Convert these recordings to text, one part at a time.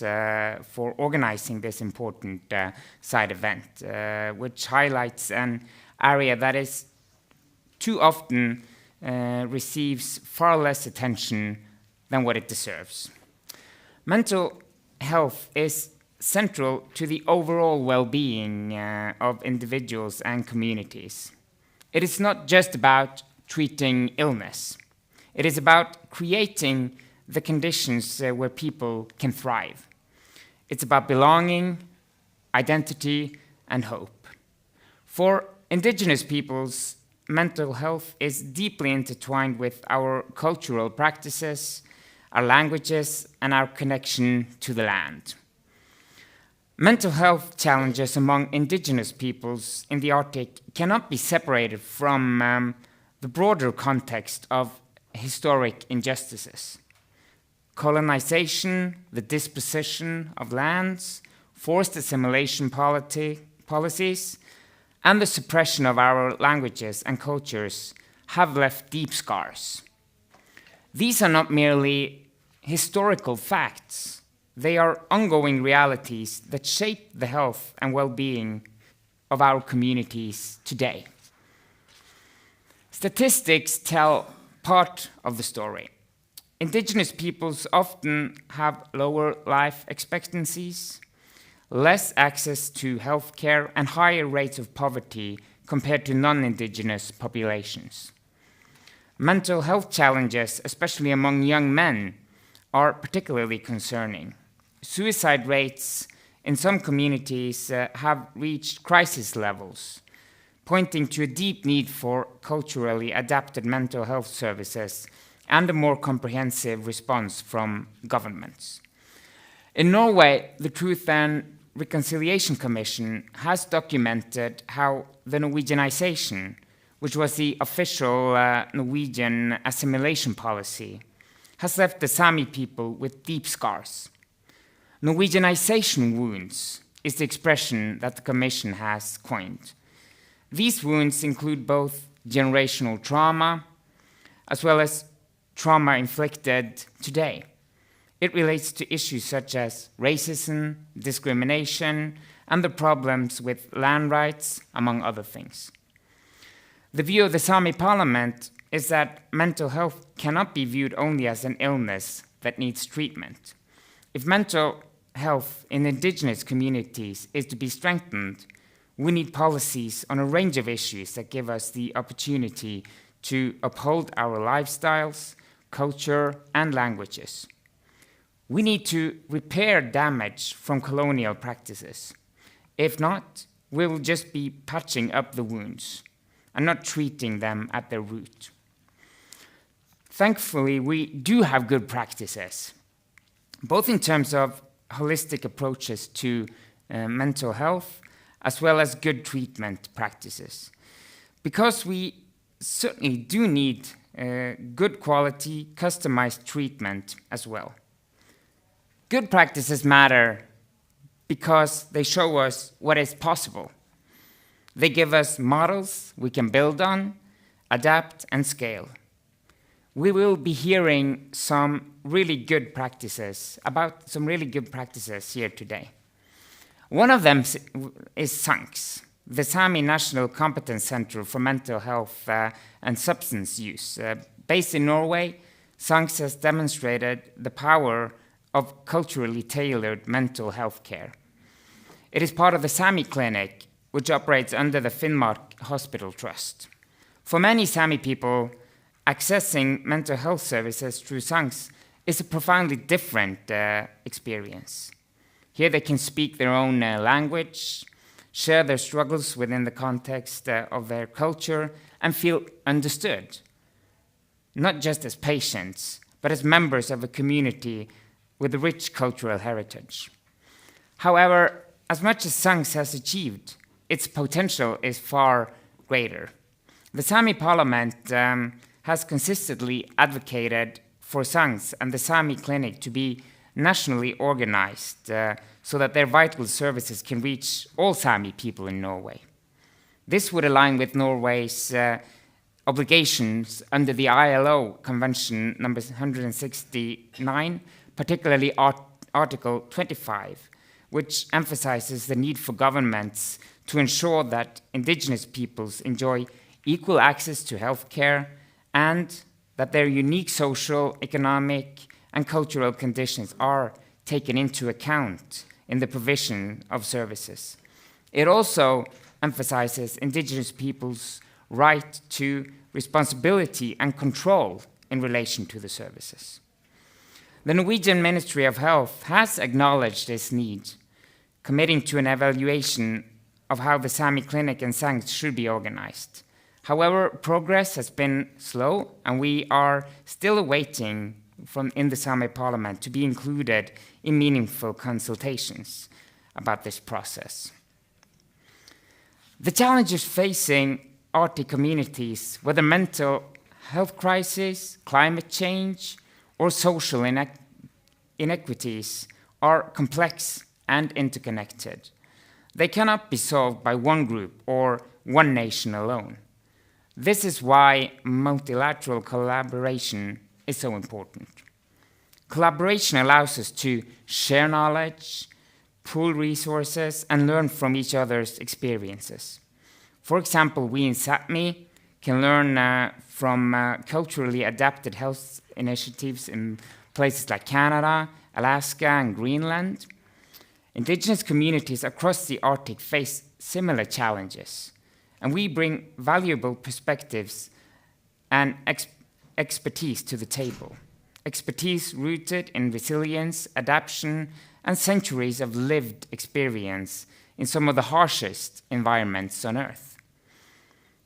House for organizing this important side event, which highlights an area that is too often receives far less attention than what it deserves. Mental health is central to the overall well-being of individuals and communities. It is not just about treating illness. It is about creating the conditions where people can thrive. It's about belonging, identity, and hope. For indigenous peoples, mental health is deeply intertwined with our cultural practices, our languages, and our connection to the land. Mental health challenges among indigenous peoples in the Arctic cannot be separated from the broader context of historic injustices. Colonization, the dispossession of lands, forced assimilation policies, and the suppression of our languages and cultures have left deep scars. These are not merely historical facts. They are ongoing realities that shape the health and well-being of our communities today. Statistics tell part of the story. Indigenous peoples often have lower life expectancies, less access to health care, and higher rates of poverty compared to non-indigenous populations. Mental health challenges, especially among young men, are particularly concerning. Suicide rates in some communities have reached crisis levels, pointing to a deep need for culturally adapted mental health services and a more comprehensive response from governments. In Norway, the Truth and Reconciliation Commission has documented how the Norwegianization, which was the official Norwegian assimilation policy, has left the Sami people with deep scars. Norwegianization wounds is the expression that the Commission has coined. These wounds include both generational trauma as well as trauma inflicted today. It relates to issues such as racism, discrimination, and the problems with land rights, among other things. The view of the Sami parliament is that mental health cannot be viewed only as an illness that needs treatment. If mental health in indigenous communities is to be strengthened, we need policies on a range of issues that give us the opportunity to uphold our lifestyles, culture, and languages. We need to repair damage from colonial practices. If not, we will just be patching up the wounds and not treating them at their root. Thankfully, we do have good practices, both in terms of holistic approaches to mental health, as well as good treatment practices. Because we certainly do need good quality, customized treatment as well. Good practices matter because they show us what is possible. They give us models we can build on, adapt, and scale. We will be hearing some really good practices here today. One of them is SANKS, the Sami National Competence Center for Mental Health and Substance Use. Based in Norway, SANKS has demonstrated the power of culturally tailored mental health care. It is part of the Sami Clinic, which operates under the Finnmark Hospital Trust. For many Sami people, accessing mental health services through SANKS is a profoundly different experience. Here they can speak their own language, share their struggles within the context of their culture, and feel understood, not just as patients, but as members of a community with a rich cultural heritage. However, as much as SANKS has achieved, its potential is far greater. The Sami Parliament has consistently advocated for SANKS and the Sami Clinic to be nationally organized so that their vital services can reach all Sami people in Norway. This would align with Norway's obligations under the ILO Convention number 169, particularly Article 25, which emphasizes the need for governments to ensure that indigenous peoples enjoy equal access to healthcare and that their unique social, economic, and cultural conditions are taken into account in the provision of services. It also emphasizes indigenous peoples' right to responsibility and control in relation to the services. The Norwegian Ministry of Health has acknowledged this need, committing to an evaluation of how the Sami clinic and SANGS should be organized. However, progress has been slow, and we are still awaiting in the Sami Parliament to be included in meaningful consultations about this process. The challenges facing Arctic communities, whether mental health crisis, climate change, or social inequities, are complex and interconnected. They cannot be solved by one group or one nation alone. This is why multilateral collaboration is so important. Collaboration allows us to share knowledge, pool resources, and learn from each other's experiences. For example, we in Sápmi can learn from culturally adapted health initiatives in places like Canada, Alaska, and Greenland. Indigenous communities across the Arctic face similar challenges, and we bring valuable perspectives and expertise to the table. Expertise rooted in resilience, adaptation, and centuries of lived experience in some of the harshest environments on Earth.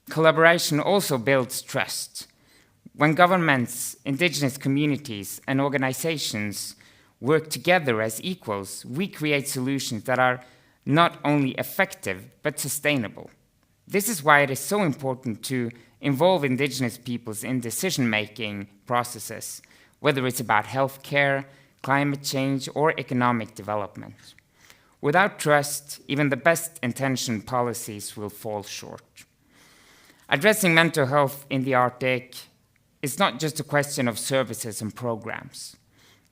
Collaboration also builds trust. When governments, indigenous communities, and organizations work together as equals, we create solutions that are not only effective, but sustainable. This is why it is so important to involve indigenous peoples in decision-making processes, whether it's about healthcare, climate change, or economic development. Without trust, even the best-intentioned policies will fall short. Addressing mental health in the Arctic is not just a question of services and programs.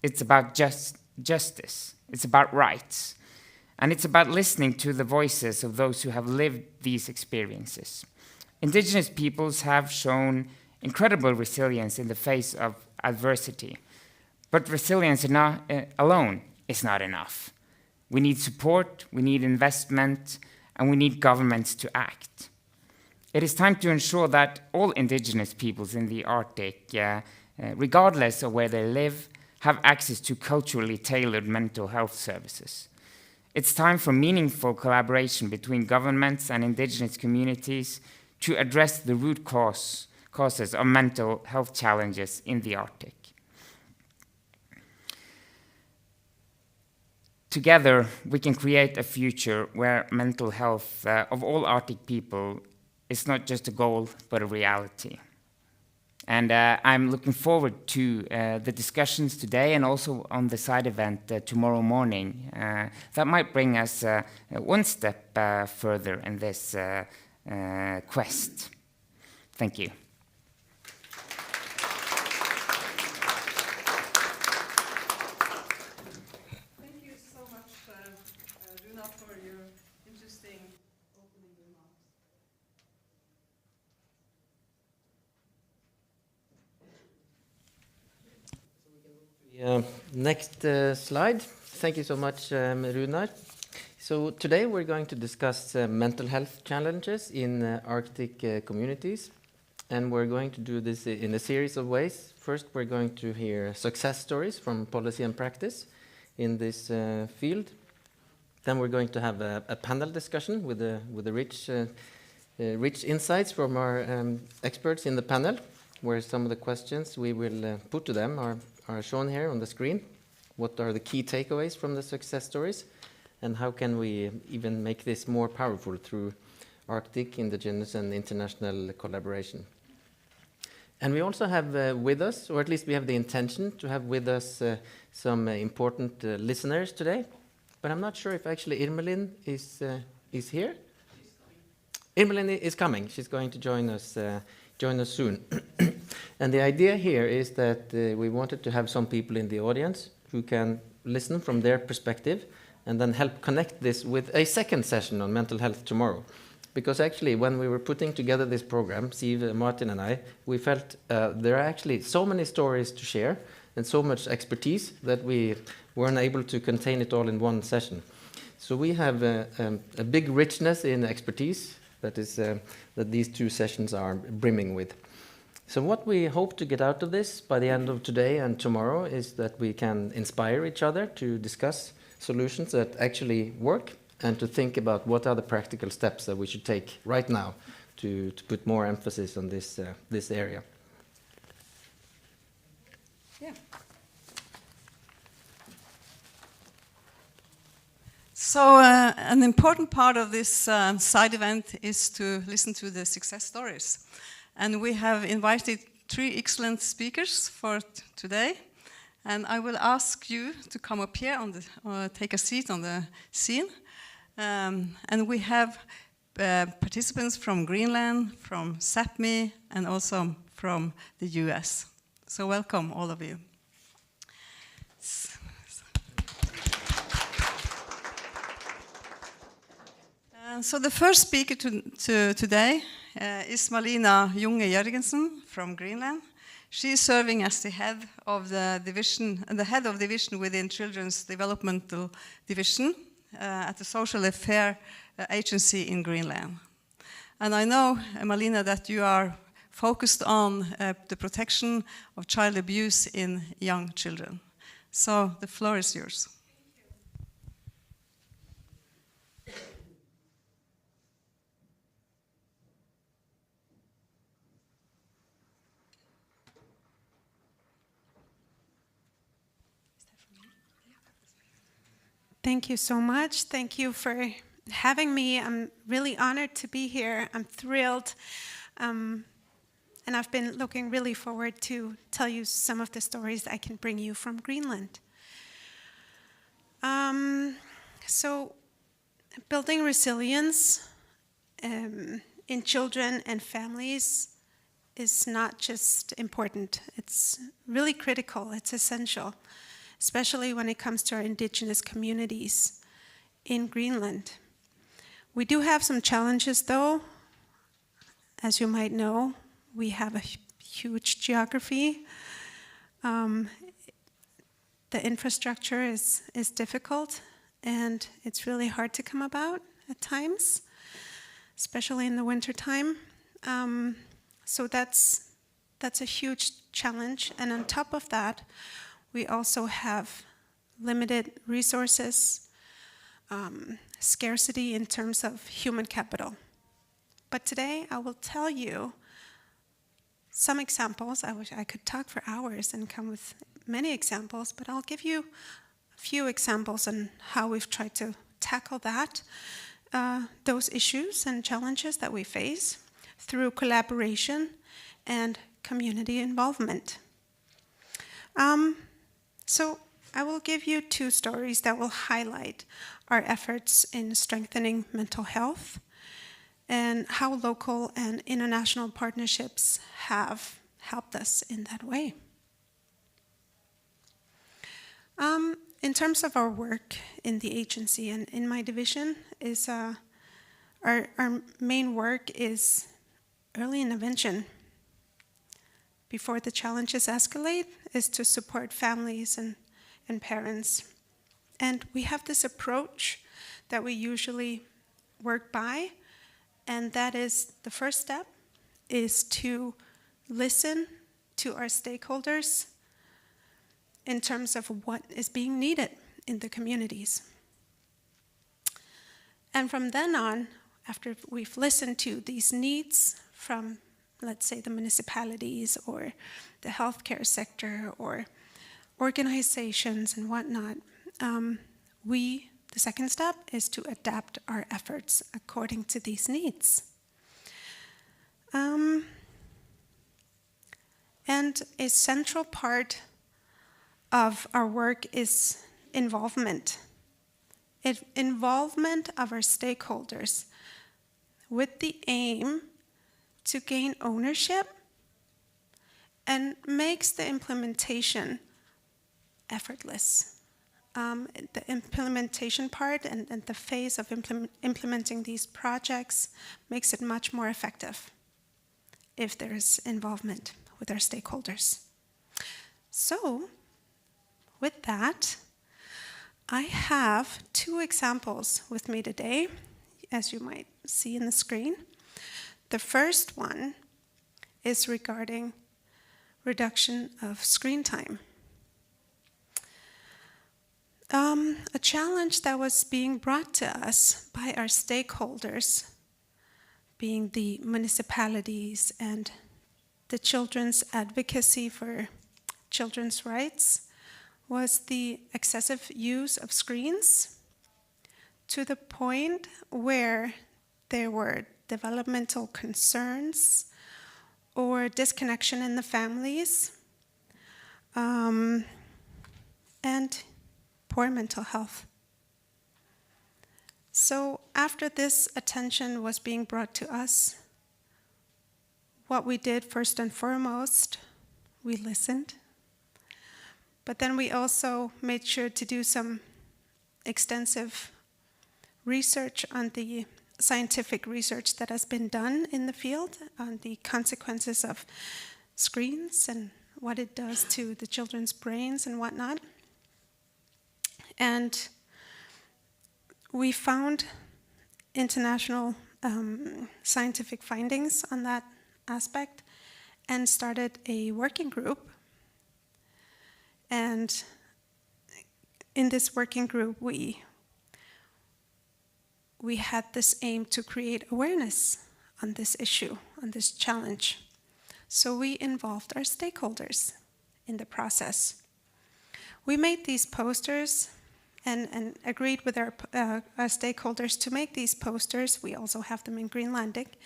It's about justice, it's about rights, and it's about listening to the voices of those who have lived these experiences. Indigenous peoples have shown incredible resilience in the face of adversity, but resilience alone is not enough. We need support, we need investment, and we need governments to act. It is time to ensure that all indigenous peoples in the Arctic, regardless of where they live, have access to culturally tailored mental health services. It's time for meaningful collaboration between governments and indigenous communities to address the root causes of mental health challenges in the Arctic. Together, we can create a future where mental health of all Arctic people is not just a goal, but a reality. And I'm looking forward to the discussions today and also on the side event tomorrow morning that might bring us one step further in this quest. Thank you. Thank you so much, Runa, for your interesting opening remarks. Next slide. Thank you so much, Runar. So today we're going to discuss mental health challenges in Arctic communities, and we're going to do this in a series of ways. First, we're going to hear success stories from policy and practice in this field. Then we're going to have a panel discussion with the rich insights from our experts in the panel, where some of the questions we will put to them are shown here on the screen. What are the key takeaways from the success stories? And how can we even make this more powerful through Arctic, indigenous, and international collaboration? And we also have with us, or at least we have the intention to have with us some important listeners today. But I'm not sure if actually Irmelin is here. Irmelin is coming. She's going to join us soon. And the idea here is that we wanted to have some people in the audience who can listen from their perspective and then help connect this with a second session on mental health tomorrow. Because actually, when we were putting together this program, Siv, Martin and I, we felt there are actually so many stories to share and so much expertise that we weren't able to contain it all in one session. So we have a big richness in expertise that is that these two sessions are brimming with. So what we hope to get out of this by the end of today and tomorrow is that we can inspire each other to discuss solutions that actually work and to think about what are the practical steps that we should take right now to put more emphasis on this area. Yeah. So an important part of this side event is to listen to the success stories. And we have invited 3 excellent speakers for today. And I will ask you to come up here take a seat on the scene. And we have participants from Greenland, from Sápmi, and also from the US. So welcome, all of you. So the first speaker today is Malina Junge Jørgensen from Greenland. She is serving as the head of the division within Children's Developmental Division at the Social Affairs Agency in Greenland. And I know, Malina, that you are focused on the protection of child abuse in young children. So the floor is yours. Thank you so much. Thank you for having me. I'm really honored to be here. I'm thrilled. And I've been looking really forward to tell you some of the stories I can bring you from Greenland. So building resilience in children and families is not just important. It's really critical. It's essential, especially when it comes to our indigenous communities in Greenland. We do have some challenges, though. As you might know, we have a huge geography. The infrastructure is difficult, and it's really hard to come about at times, especially in the wintertime. So that's a huge challenge. And on top of that, we also have limited resources, scarcity in terms of human capital. But today I will tell you some examples. I wish I could talk for hours and come with many examples, but I'll give you a few examples on how we've tried to tackle those issues and challenges that we face through collaboration and community involvement. So I will give you 2 stories that will highlight our efforts in strengthening mental health and how local and international partnerships have helped us in that way. In terms of our work in the agency and in my division, is our main work is early intervention. Before the challenges escalate, is to support families and parents. And we have this approach that we usually work by, and that is the first step is to listen to our stakeholders in terms of what is being needed in the communities. And from then on, after we've listened to these needs from, let's say, the municipalities or the healthcare sector or organizations and whatnot, the second step is to adapt our efforts according to these needs. And a central part of our work is involvement. Involvement of our stakeholders with the aim to gain ownership and makes the implementation effortless. the implementation part and the phase of implementing these projects makes it much more effective if there's involvement with our stakeholders. So, with that, I have 2 examples with me today, as you might see in the screen. The first one is regarding reduction of screen time. A challenge that was being brought to us by our stakeholders, being the municipalities and the children's advocacy for children's rights, was the excessive use of screens to the point where there were developmental concerns or disconnection in the families, and poor mental health. So after this attention was being brought to us, what we did first and foremost, we listened. But then we also made sure to do some extensive research on the scientific research that has been done in the field on the consequences of screens and what it does to the children's brains and whatnot. And we found international scientific findings on that aspect and started a working group. And in this working group, we had this aim to create awareness on this issue, on this challenge. So we involved our stakeholders in the process. We made these posters and agreed with our stakeholders to make these posters. We also have them in Greenlandic.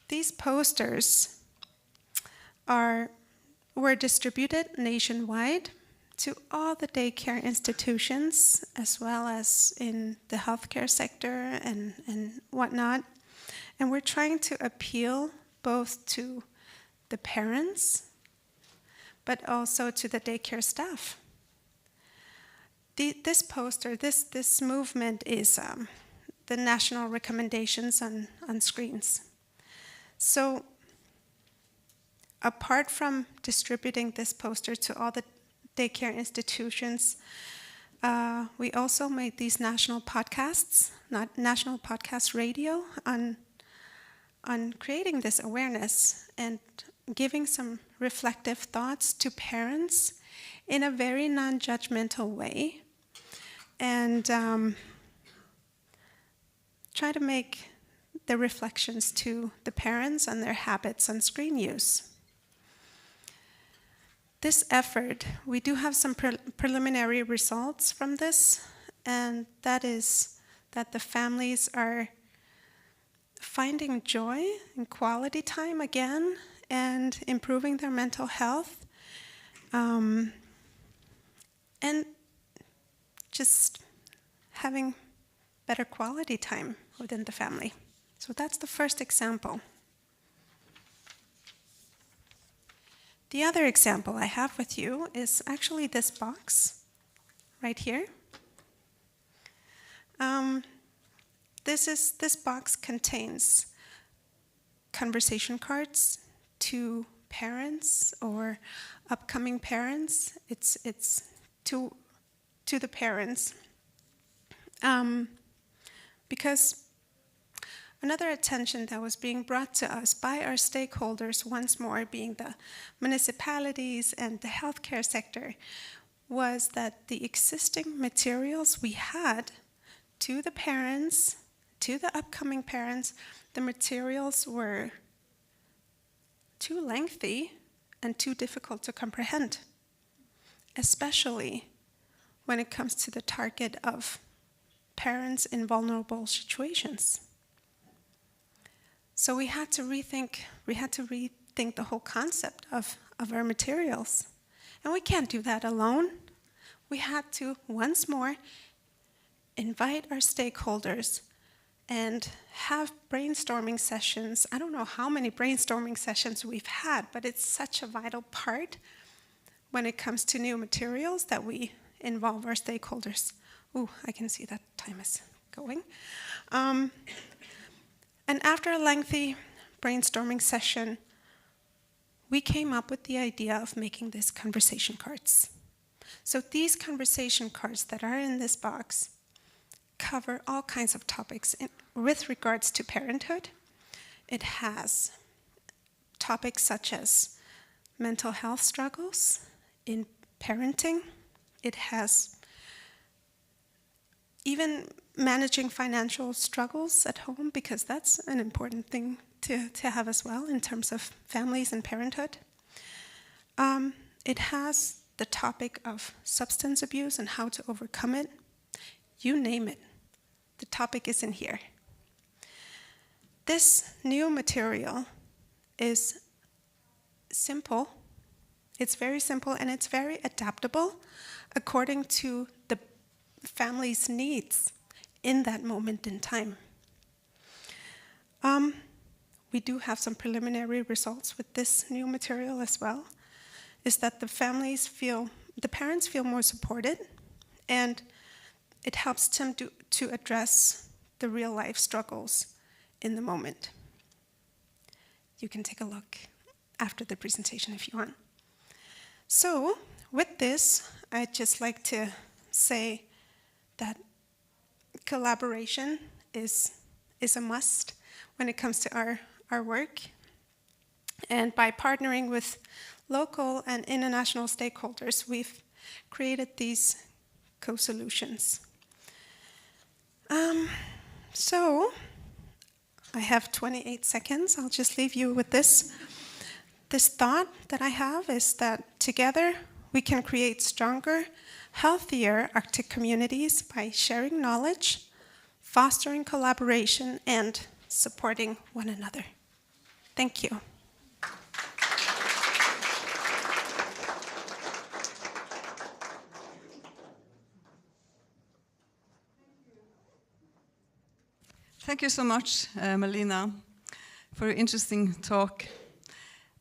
These posters were distributed nationwide to all the daycare institutions, as well as in the healthcare sector and whatnot. And we're trying to appeal both to the parents, but also to the daycare staff. This poster, this movement is the national recommendations on screens. So apart from distributing this poster to all the daycare institutions, we also made these national podcasts, not national podcast radio, on creating this awareness and giving some reflective thoughts to parents in a very non-judgmental way, and try to make the reflections to the parents on their habits on screen use. This effort, we do have some preliminary results from this, and that is that the families are finding joy and quality time again and improving their mental health, and just having better quality time within the family. So that's the first example. The other example I have with you is actually this box right here. This box contains conversation cards to parents or upcoming parents. It's to the parents, because another attention that was being brought to us by our stakeholders, once more being the municipalities and the healthcare sector, was that the existing materials we had to the parents, to the upcoming parents, the materials were too lengthy and too difficult to comprehend, especially when it comes to the target of parents in vulnerable situations. So we had to rethink the whole concept of our materials. And we can't do that alone. We had to, once more, invite our stakeholders and have brainstorming sessions. I don't know how many brainstorming sessions we've had, but it's such a vital part when it comes to new materials that we involve our stakeholders. Ooh, I can see that time is going. And after a lengthy brainstorming session, we came up with the idea of making these conversation cards. So these conversation cards that are in this box cover all kinds of topics with regards to parenthood. It has topics such as mental health struggles in parenting. It has even managing financial struggles at home, because that's an important thing to have as well in terms of families and parenthood. It has the topic of substance abuse and how to overcome it. You name it, the topic is in here. This new material is simple. It's very simple and it's very adaptable according to the family's needs in that moment in time. We do have some preliminary results with this new material as well, is that the parents feel more supported, and it helps them to address the real life struggles in the moment. You can take a look after the presentation if you want. So with this, I'd just like to say that collaboration is a must when it comes to our work. And by partnering with local and international stakeholders, we've created these co-solutions. So I have 28 seconds. I'll just leave you with this. This thought that I have is that together we can create stronger, healthier Arctic communities by sharing knowledge, fostering collaboration, and supporting one another. Thank you. Thank you so much, Malina, for your interesting talk.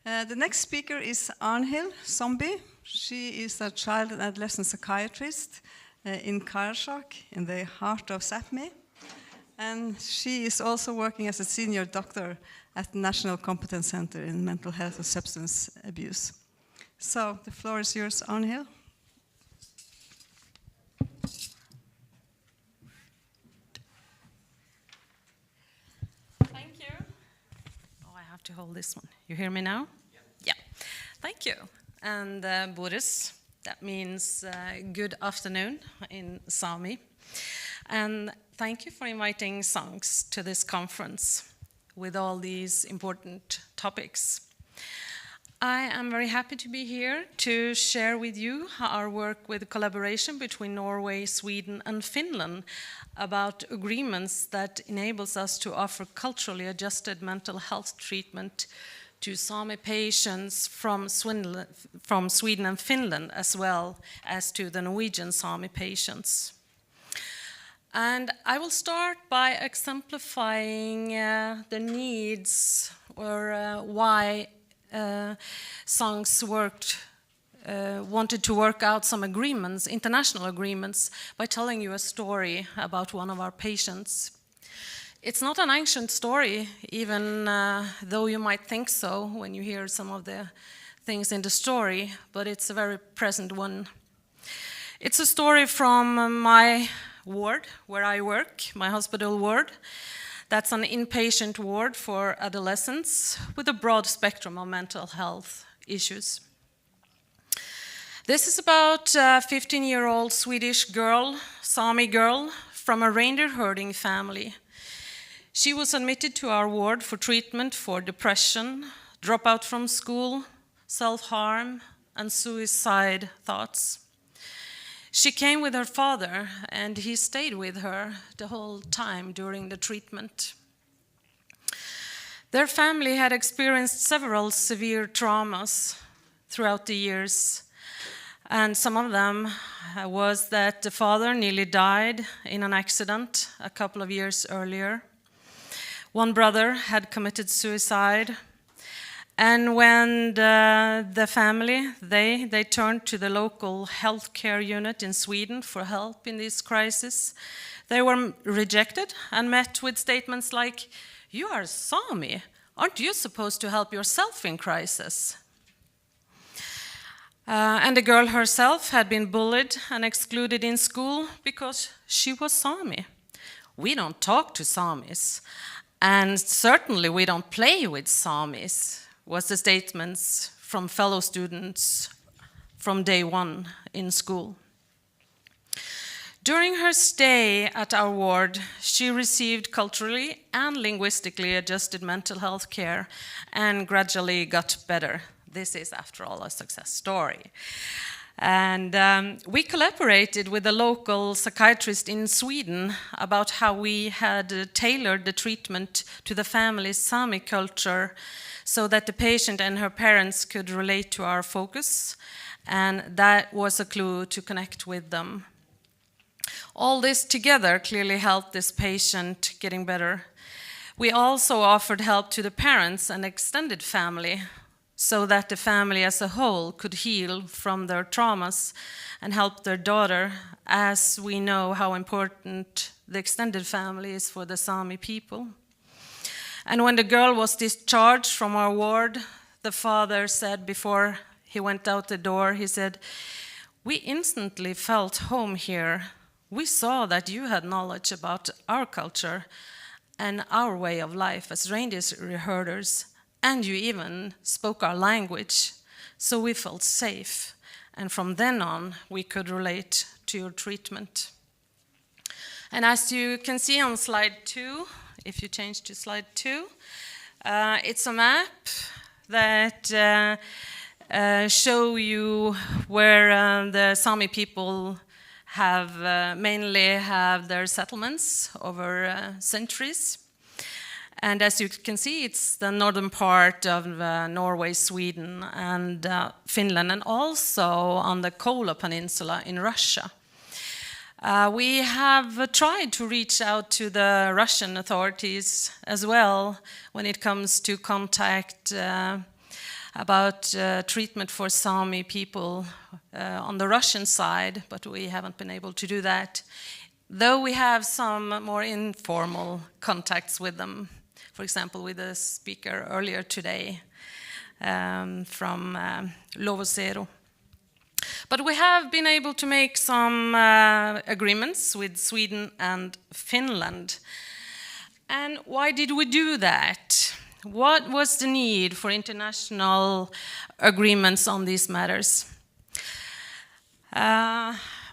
The next speaker is Arnhild Zombie. She is a child and adolescent psychiatrist in Karasjok, in the heart of Sápmi. And she is also working as a senior doctor at the National Competence Center in Mental Health and Substance Abuse. So the floor is yours, Arnhild. Thank you. Oh, I have to hold this one. You hear me now? Yeah. Thank you. And Boris, that means good afternoon in Sami. And thank you for inviting Sanks to this conference with all these important topics. I am very happy to be here to share with you our work with collaboration between Norway, Sweden, and Finland about agreements that enables us to offer culturally adjusted mental health treatment to Sami patients from Sweden and Finland, as well as to the Norwegian Sami patients. And I will start by exemplifying the needs or why Sanks wanted to work out some agreements, international agreements, by telling you a story about one of our patients. It's not an ancient story, even though you might think so when you hear some of the things in the story, but it's a very present one. It's a story from my ward, where I work, my hospital ward. That's an inpatient ward for adolescents with a broad spectrum of mental health issues. This is about a 15-year-old Swedish girl, Sami girl, from a reindeer herding family. She was admitted to our ward for treatment for depression, dropout from school, self-harm, and suicide thoughts. She came with her father, and he stayed with her the whole time during the treatment. Their family had experienced several severe traumas throughout the years, and some of them was that the father nearly died in an accident a couple of years earlier. One brother had committed suicide, And when the family, they turned to the local healthcare unit in Sweden for help in this crisis, they were rejected and met with statements like, "You are Sami. Aren't you supposed to help yourself in crisis?" And the girl herself had been bullied and excluded in school because she was Sami. "We don't talk to Samis, and certainly we don't play with Samis," was the statements from fellow students from day one in school. During her stay at our ward, she received culturally and linguistically adjusted mental health care and gradually got better. This is, after all, a success story. And we collaborated with a local psychiatrist in Sweden about how we had tailored the treatment to the family's Sami culture so that the patient and her parents could relate to our focus, and that was a clue to connect with them. All this together clearly helped this patient getting better. We also offered help to the parents and extended family so that the family as a whole could heal from their traumas and help their daughter, as we know how important the extended family is for the Sami people. And when the girl was discharged from our ward, the father said before he went out the door, he said, "We instantly felt home here. We saw that you had knowledge about our culture and our way of life as reindeer herders, and you even spoke our language, so we felt safe. And from then on, we could relate to your treatment." And as you can see on slide 2, if you change to slide 2, it's a map that show you where the Sami people mainly have their settlements over centuries. And as you can see, it's the northern part of Norway, Sweden, and Finland, and also on the Kola Peninsula in Russia. We have tried to reach out to the Russian authorities as well when it comes to contact about treatment for Sami people on the Russian side, but we haven't been able to do that, though we have some more informal contacts with them. For example, with the speaker earlier today from Lovosero. But we have been able to make some agreements with Sweden and Finland. And why did we do that? What was the need for international agreements on these matters?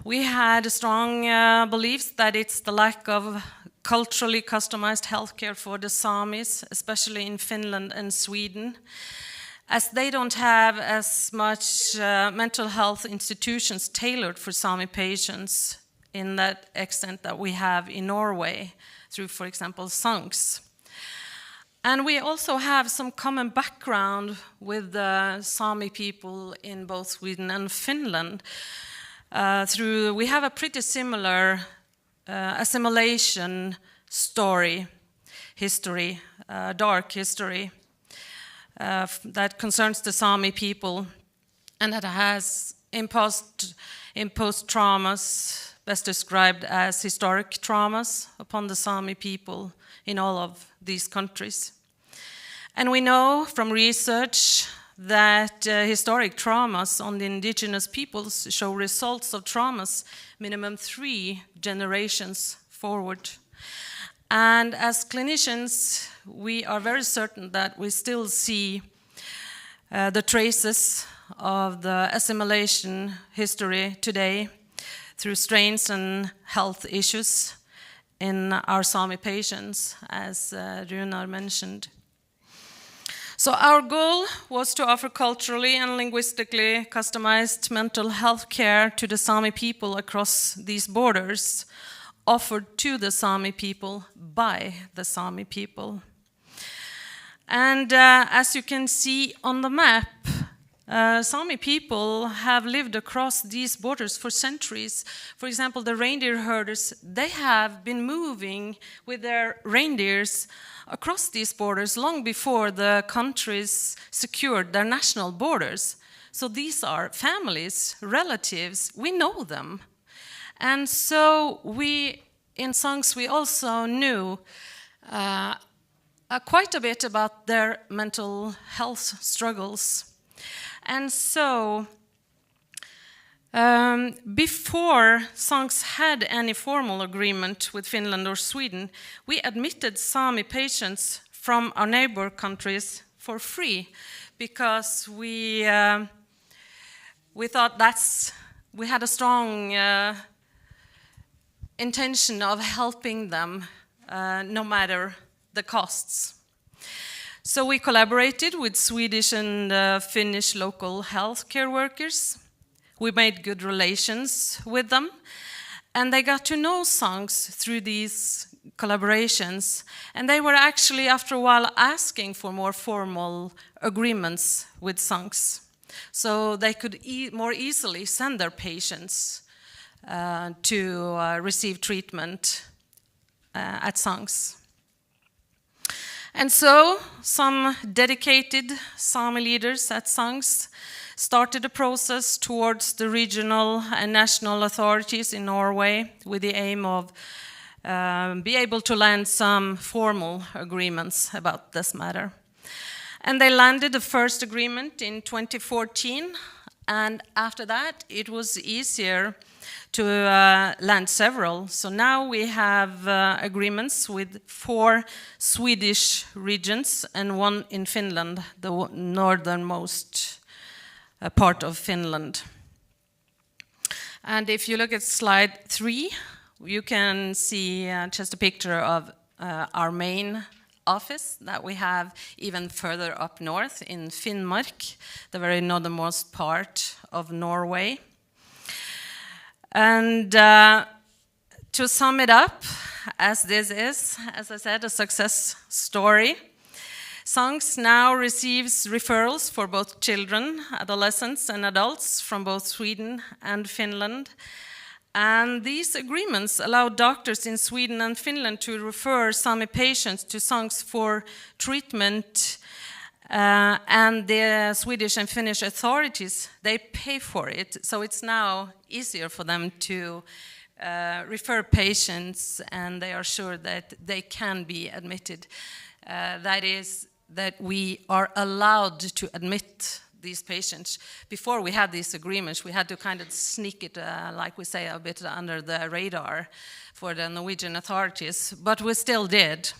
We had strong beliefs that it's the lack of culturally customized healthcare for the Samis, especially in Finland and Sweden, as they don't have as much mental health institutions tailored for Sami patients in that extent that we have in Norway through, for example, SANKS. And we also have some common background with the Sami people in both Sweden and Finland. We have a pretty similar assimilation history, dark history that concerns the Sami people, and that has imposed traumas, best described as historic traumas, upon the Sami people in all of these countries. And we know from research that historic traumas on the indigenous peoples show results of traumas minimum 3 generations forward. And as clinicians, we are very certain that we still see the traces of the assimilation history today through strains and health issues in our Sami patients, as Runar mentioned. So our goal was to offer culturally and linguistically customized mental health care to the Sami people across these borders, offered to the Sami people by the Sami people. And as you can see on the map, Sami people have lived across these borders for centuries. For example, the reindeer herders, they have been moving with their reindeers across these borders long before the countries secured their national borders. So these are families, relatives, we know them. And so we, in songs, we also knew quite a bit about their mental health struggles. And so, before songs had any formal agreement with Finland or Sweden, we admitted Sami patients from our neighbor countries for free, because we thought we had a strong intention of helping them, no matter the costs. So we collaborated with Swedish and Finnish local healthcare workers. We made good relations with them, and they got to know songs through these collaborations. And they were actually, after a while, asking for more formal agreements with songs, so they could more easily send their patients to receive treatment at songs. And so, some dedicated Sami leaders at songs started a process towards the regional and national authorities in Norway with the aim of be able to land some formal agreements about this matter. And they landed the first agreement in 2014, and after that it was easier to land several. So now we have agreements with 4 Swedish regions and 1 in Finland, the northernmost part of Finland. And if you look at slide 3, you can see just a picture of our main office that we have even further up north in Finnmark, the very northernmost part of Norway. And to sum it up, as this is, as I said, a success story, Songs now receives referrals for both children, adolescents, and adults from both Sweden and Finland. And these agreements allow doctors in Sweden and Finland to refer Sami patients to Songs for treatment, and the Swedish and Finnish authorities, they pay for it. So it's now easier for them to refer patients, and they are sure that they can be admitted. That is, that we are allowed to admit these patients. Before we had these agreements, we had to kind of sneak it, like we say, a bit under the radar for the Norwegian authorities, but we still did.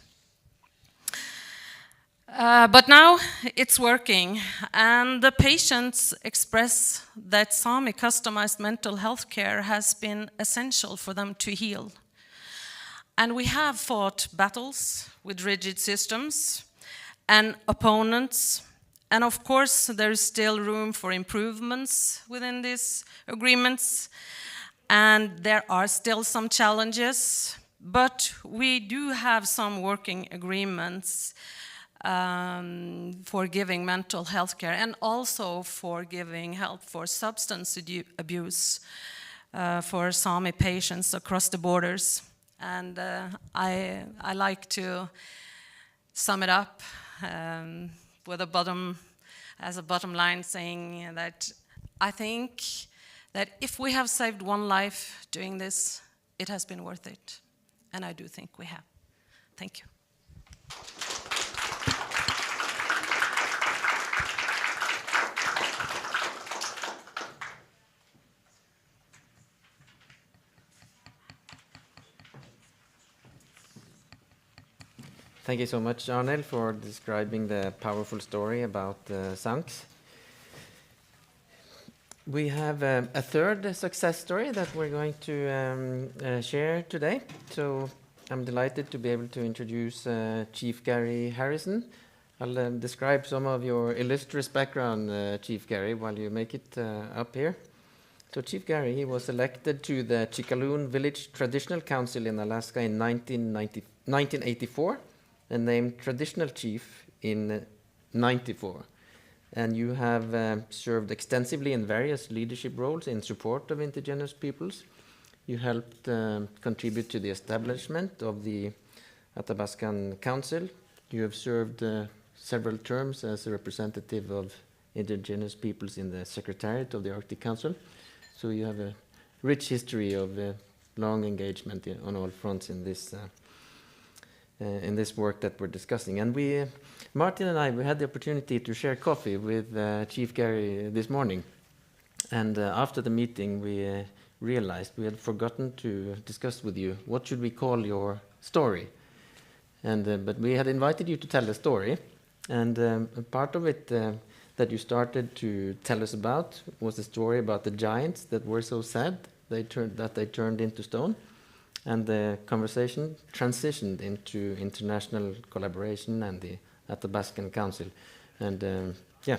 But now it's working, and the patients express that Sami customized mental health care has been essential for them to heal. And we have fought battles with rigid systems and opponents, and of course there is still room for improvements within these agreements, and there are still some challenges, but we do have some working agreements for giving mental health care and also for giving help for substance abuse for Sami patients across the borders. And I like to sum it up with a bottom line saying that I think that if we have saved one life doing this, it has been worth it. And I do think we have. Thank you. Thank you so much, Arnel, for describing the powerful story about Sanks. We have a third success story that we're going to share today. So I'm delighted to be able to introduce Chief Gary Harrison. I'll describe some of your illustrious background, Chief Gary, while you make it up here. So Chief Gary, he was elected to the Chicaloon Village Traditional Council in Alaska in 1984. And named traditional chief in 94. and you have served extensively in various leadership roles in support of indigenous peoples. You helped contribute to the establishment of the Athabascan Council. You have served several terms as a representative of indigenous peoples in the Secretariat of the Arctic Council. So you have a rich history of long engagement on all fronts in this work that we're discussing. And we, Martin and I, we had the opportunity to share coffee with Chief Gary this morning. And after the meeting, we realized we had forgotten to discuss with you what should we call your story. And but we had invited you to tell a story, and a part of it that you started to tell us about was a story about the giants that were so sad they turned into stone. And the conversation transitioned into international collaboration and the Athabascan Council. And yeah,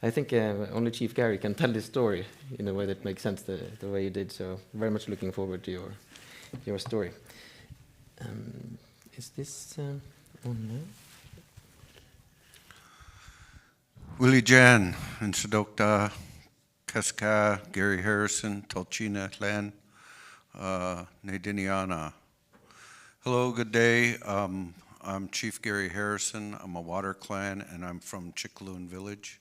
I think only Chief Gary can tell this story in a way that makes sense the way you did. So very much looking forward to your story. Is this on now? Willie Jan, and Sadokta, Kaska, Gary Harrison, Tolchina Len, Nadiniana. Hello, good day. I'm Chief Gary Harrison. I'm a Water Clan, and I'm from Chikaloon Village.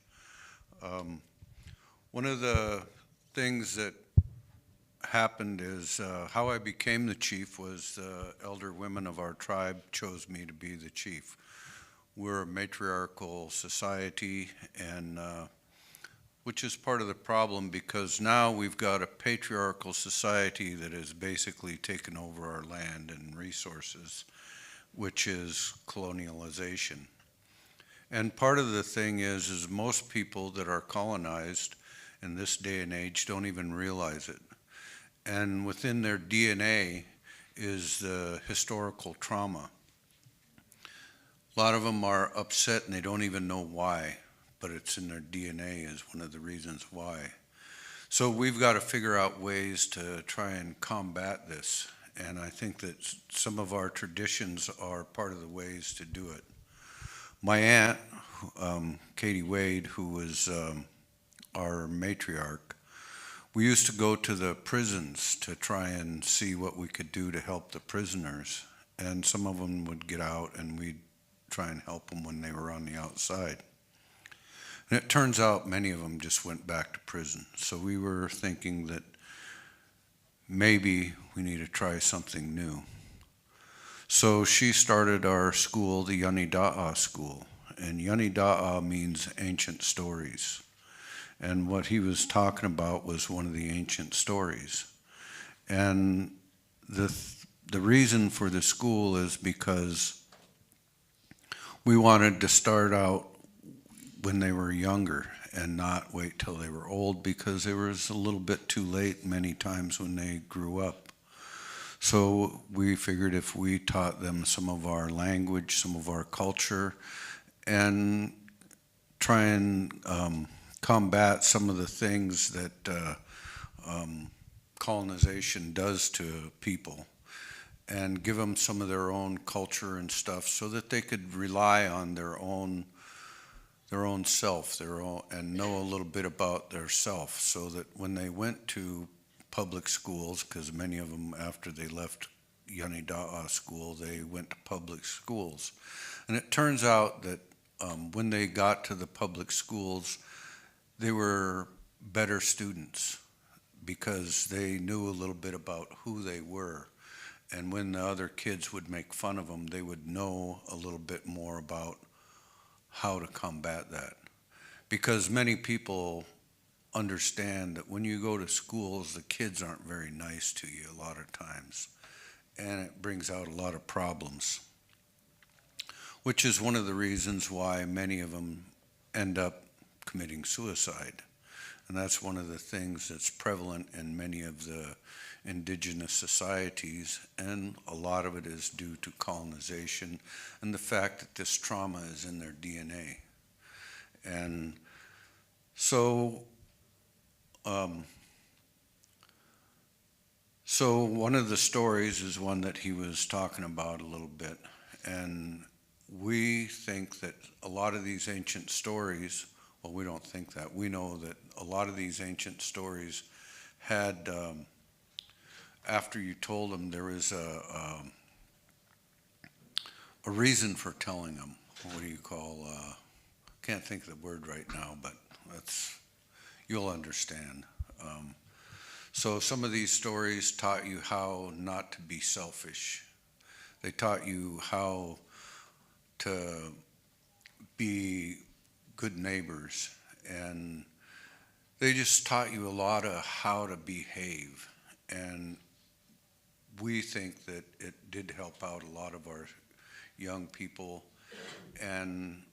One of the things that happened is how I became the chief was the elder women of our tribe chose me to be the chief. We're a matriarchal society, and which is part of the problem, because now we've got a patriarchal society that has basically taken over our land and resources, which is colonialization. And part of the thing is most people that are colonized in this day and age don't even realize it. And within their DNA is the historical trauma. A lot of them are upset and they don't even know why, but it's in their DNA is one of the reasons why. So we've got to figure out ways to try and combat this. And I think that some of our traditions are part of the ways to do it. My aunt, Katie Wade, who was our matriarch, we used to go to the prisons to try and see what we could do to help the prisoners. And some of them would get out and we'd try and help them when they were on the outside. And it turns out many of them just went back to prison. So we were thinking that maybe we need to try something new. So she started our school, the Yanida'a School. And Yanida'a means ancient stories. And what he was talking about was one of the ancient stories. And the reason for the school is because we wanted to start out when they were younger and not wait till they were old, because it was a little bit too late many times when they grew up. So we figured if we taught them some of our language, some of our culture, and try and combat some of the things that colonization does to people, and give them some of their own culture and stuff so that they could rely on their own self, and know a little bit about their self, so that when they went to public schools, because many of them after they left Yanida'a school, they went to public schools. And it turns out that when they got to the public schools, they were better students because they knew a little bit about who they were. And when the other kids would make fun of them, they would know a little bit more about how to combat that. Because many people understand that when you go to schools, the kids aren't very nice to you a lot of times. And it brings out a lot of problems, which is one of the reasons why many of them end up committing suicide. And that's one of the things that's prevalent in many of the indigenous societies, and a lot of it is due to colonization and the fact that this trauma is in their DNA. And so one of the stories is one that he was talking about a little bit, and we think that a lot of these ancient stories Well, we don't think that. We know that a lot of these ancient stories had, after you told them, there was a reason for telling them. What do you call, can't think of the word right now, but that's, you'll understand. So some of these stories taught you how not to be selfish. They taught you how to be good neighbors, and they just taught you a lot of how to behave. And we think that it did help out a lot of our young people, and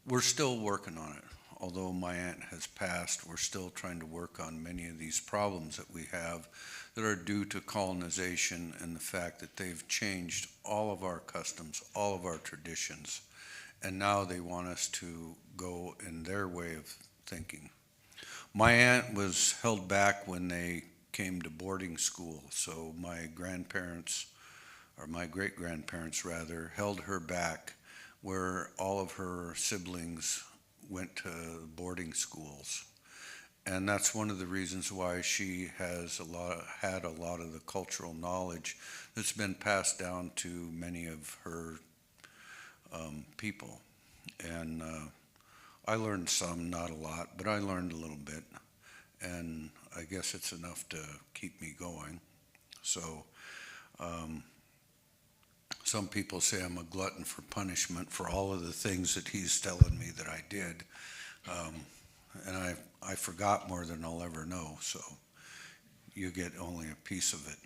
we're still working on it. Although my aunt has passed, we're still trying to work on many of these problems that we have that are due to colonization and the fact that they've changed all of our customs, all of our traditions, and now they want us to go in their way of thinking. My aunt was held back when they came to boarding school, so my grandparents, or my great-grandparents rather, held her back where all of her siblings went to boarding schools. And that's one of the reasons why she has had a lot of the cultural knowledge that's been passed down to many of her people. And I learned some, not a lot, but I learned a little bit. And I guess it's enough to keep me going. So some people say I'm a glutton for punishment for all of the things that he's telling me that I did. And I forgot more than I'll ever know, so you get only a piece of it.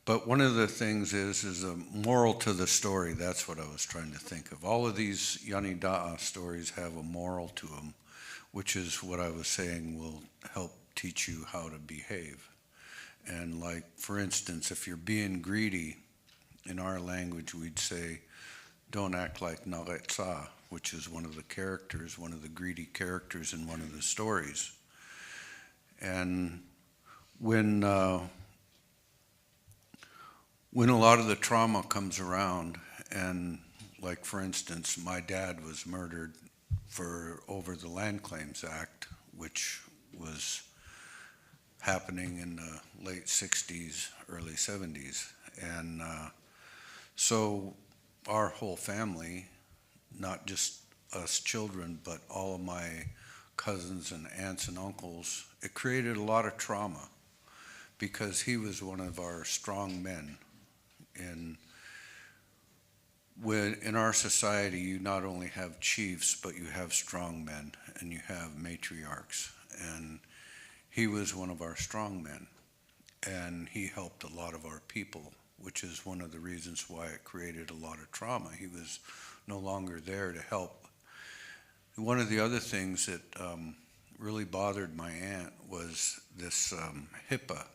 But one of the things is a moral to the story. That's what I was trying to think of. All of these Yanida'a stories have a moral to them, which is what I was saying will help teach you how to behave. And like, for instance, if you're being greedy, in our language we'd say, don't act like Naretsa, which is one of the characters, one of the greedy characters in one of the stories. And when a lot of the trauma comes around, and like for instance, my dad was murdered over the Land Claims Act, which was happening in the late 60s, early 70s. And so our whole family, not just us children, but all of my cousins and aunts and uncles, it created a lot of trauma because he was one of our strong men. And in our society, you not only have chiefs, but you have strong men and you have matriarchs. And he was one of our strong men, and he helped a lot of our people, which is one of the reasons why it created a lot of trauma. He was no longer there to help. One of the other things that really bothered my aunt was this HIPAA,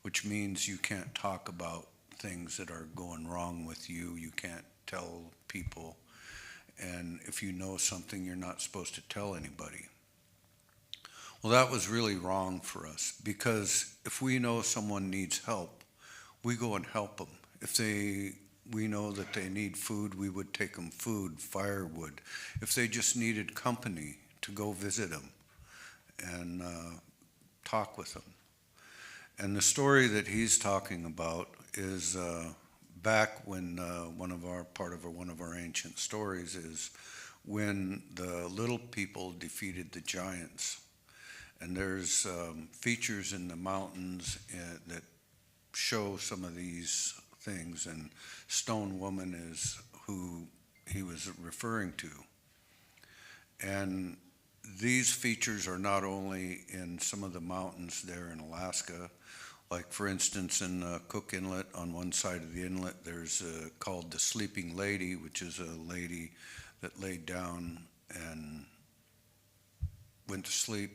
which means you can't talk about things that are going wrong with you. You can't tell people. And if you know something, you're not supposed to tell anybody. Well, that was really wrong for us, because if we know someone needs help, we go and help them. If we know that they need food, we would take them food, firewood. If they just needed company, to go visit them and talk with them. And the story that he's talking about is back when one of our ancient stories is when the little people defeated the giants. And there's features in the mountains that show some of these things, and Stone Woman is who he was referring to. And these features are not only in some of the mountains there in Alaska, like for instance in Cook Inlet, on one side of the inlet there's called the Sleeping Lady, which is a lady that laid down and went to sleep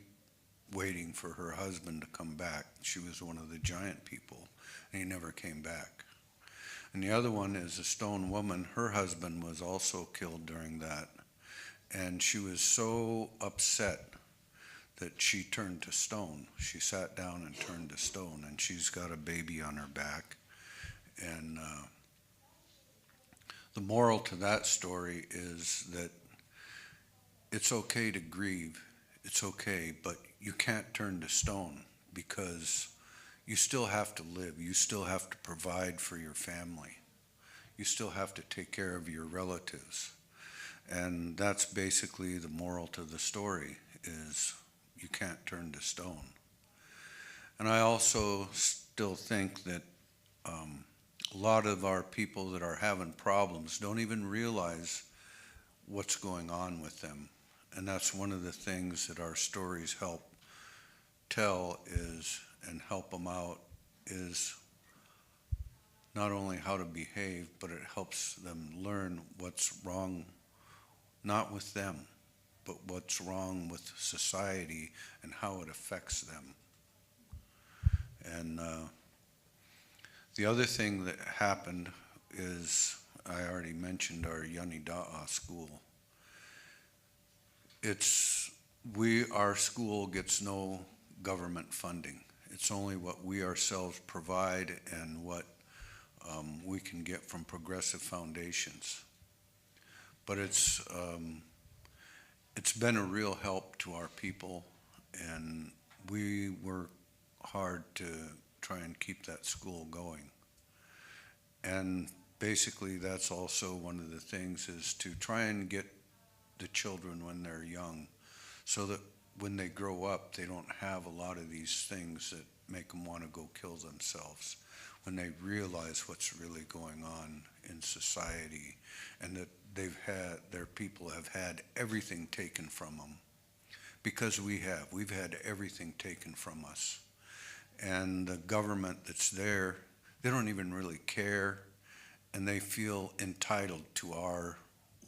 waiting for her husband to come back. She was one of the giant people, and he never came back. And the other one is a Stone Woman. Her husband was also killed during that, and she was so upset that she turned to stone. She sat down and turned to stone, and she's got a baby on her back. And the moral to that story is that it's okay to grieve, it's okay, but you can't turn to stone because you still have to live, you still have to provide for your family, you still have to take care of your relatives. And that's basically the moral to the story, is you can't turn to stone. And I also still think that a lot of our people that are having problems don't even realize what's going on with them. And that's one of the things that our stories help tell is, and help them out, is not only how to behave, but it helps them learn what's wrong, not with them, but what's wrong with society and how it affects them. And the other thing that happened is, I already mentioned our Yanida'a school. Our school gets no government funding. It's only what we ourselves provide and what we can get from progressive foundations. But it's been a real help to our people, and we work hard to try and keep that school going. And basically that's also one of the things, is to try and get the children when they're young, so that when they grow up they don't have a lot of these things that make them want to go kill themselves, when they realize what's really going on in society, and that their people have had everything taken from them, because we've had everything taken from us. And the government that's there, they don't even really care, and they feel entitled to our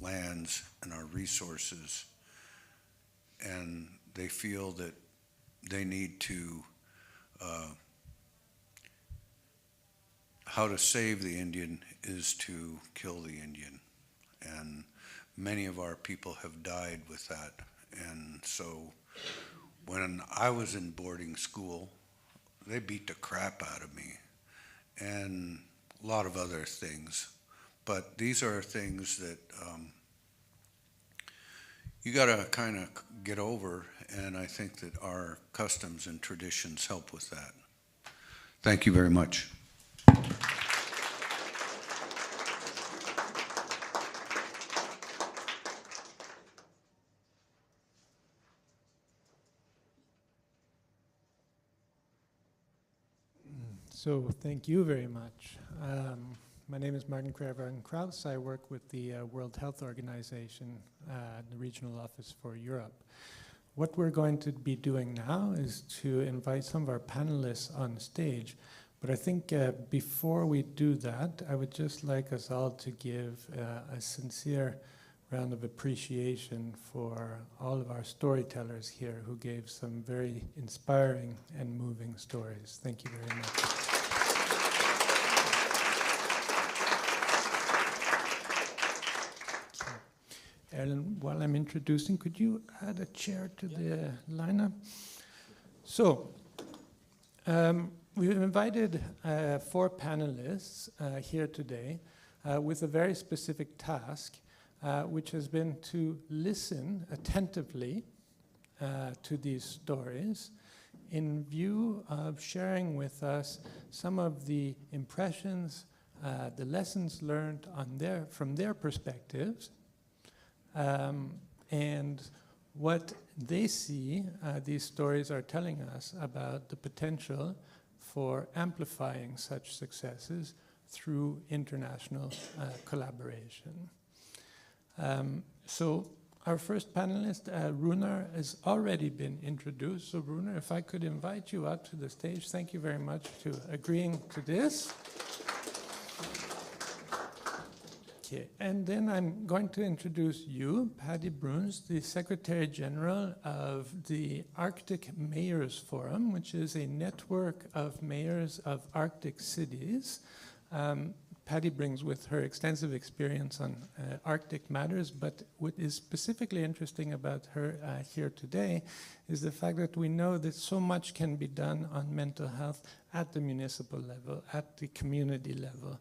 lands and our resources, and they feel that they need to, how to save the Indian is to kill the Indian. And many of our people have died with that. And so when I was in boarding school, they beat the crap out of me, and a lot of other things. But these are things that you gotta kind of get over, and I think that our customs and traditions help with that. Thank you very much. So thank you very much. My name is Martin Kraus. I work with the World Health Organization, the regional office for Europe. What we're going to be doing now is to invite some of our panelists on stage. But I think before we do that, I would just like us all to give a sincere round of appreciation for all of our storytellers here who gave some very inspiring and moving stories. Thank you very much. Ellen, while I'm introducing, could you add a chair to the lineup? So, we've invited 4 panelists here today with a very specific task, which has been to listen attentively to these stories in view of sharing with us some of the impressions, the lessons learned from their perspectives, and what they see these stories are telling us about the potential for amplifying such successes through international collaboration. So our first panelist, Runar, has already been introduced. So Runar, if I could invite you up to the stage. Thank you very much for agreeing to this. Okay, and then I'm going to introduce you, Paddy Bruns, the Secretary General of the Arctic Mayors Forum, which is a network of mayors of Arctic cities. Paddy brings with her extensive experience on Arctic matters, but what is specifically interesting about her here today is the fact that we know that so much can be done on mental health at the municipal level, at the community level.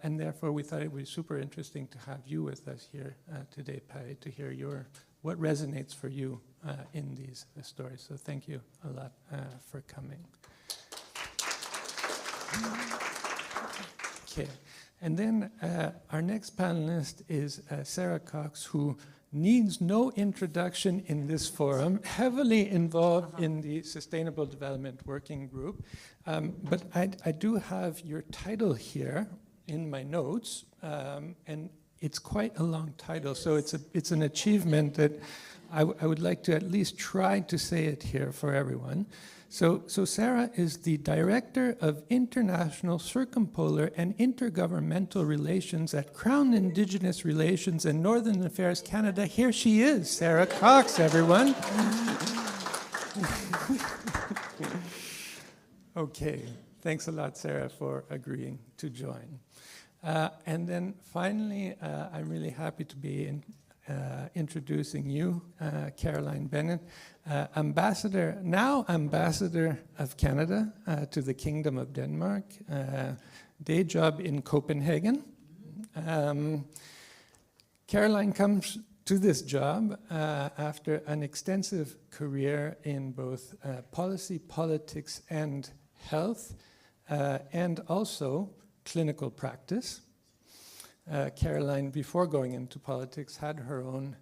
And therefore, we thought it would be super interesting to have you with us here today, Paddy, to hear your what resonates for you in these stories. So thank you a lot for coming. Okay, and then our next panelist is Sarah Cox, who needs no introduction in this forum, heavily involved in the Sustainable Development Working Group. But I do have your title here in my notes, and it's quite a long title, so it's an achievement that I would like to at least try to say it here for everyone. So Sarah is the Director of International Circumpolar and Intergovernmental Relations at Crown Indigenous Relations and Northern Affairs Canada. Here she is, Sarah Cox, everyone. Okay, thanks a lot, Sarah, for agreeing to join. And then finally, I'm really happy to be introducing you, Caroline Bennett, Ambassador of Canada to the Kingdom of Denmark, day job in Copenhagen. Caroline comes to this job after an extensive career in both policy, politics, and health, and also clinical practice. Caroline, before going into politics, had her own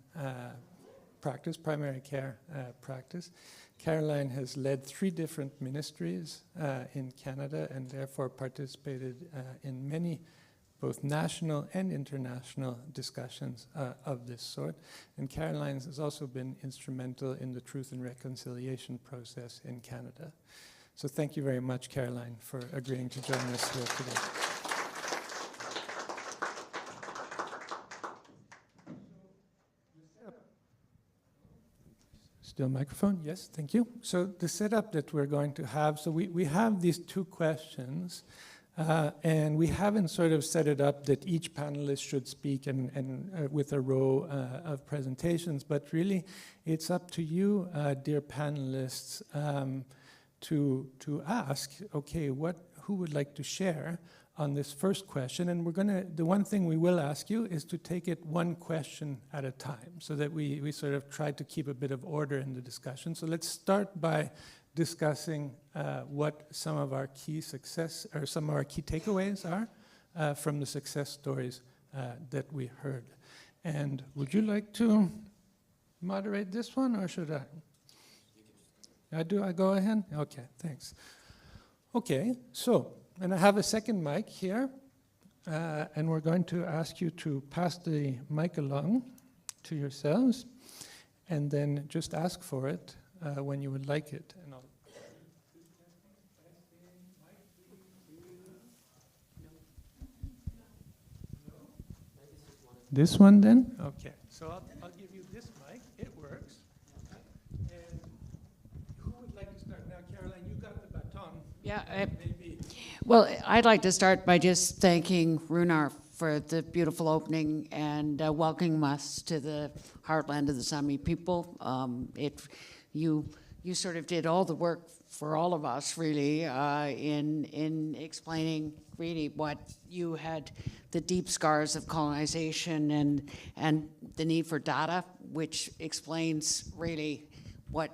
practice, primary care practice. Caroline has led 3 different ministries in Canada and therefore participated in many both national and international discussions of this sort. And Caroline has also been instrumental in the Truth and Reconciliation process in Canada. So thank you very much, Caroline, for agreeing to join us here today. Still microphone? Yes, thank you. So the setup that we're going to have, so we have these 2 questions, and we haven't sort of set it up that each panelist should speak and with a row of presentations, but really it's up to you, dear panelists, to ask, okay, who would like to share on this first question? And the one thing we will ask you is to take it one question at a time, so that we sort of try to keep a bit of order in the discussion. So let's start by discussing what some of our key takeaways are from the success stories that we heard. And would you like to moderate this one, or should I? I go ahead? Okay, thanks. Okay, so, and I have a second mic here, and we're going to ask you to pass the mic along to yourselves, and then just ask for it when you would like it. And this one then? Okay, so I'll give you this mic. It works. And who would like to start? Now, Caroline, you got the baton. Yeah, well, I'd like to start by just thanking Runar for the beautiful opening and welcoming us to the heartland of the Sami people. You sort of did all the work for all of us, really, in explaining really what you had, the deep scars of colonization and the need for data, which explains really what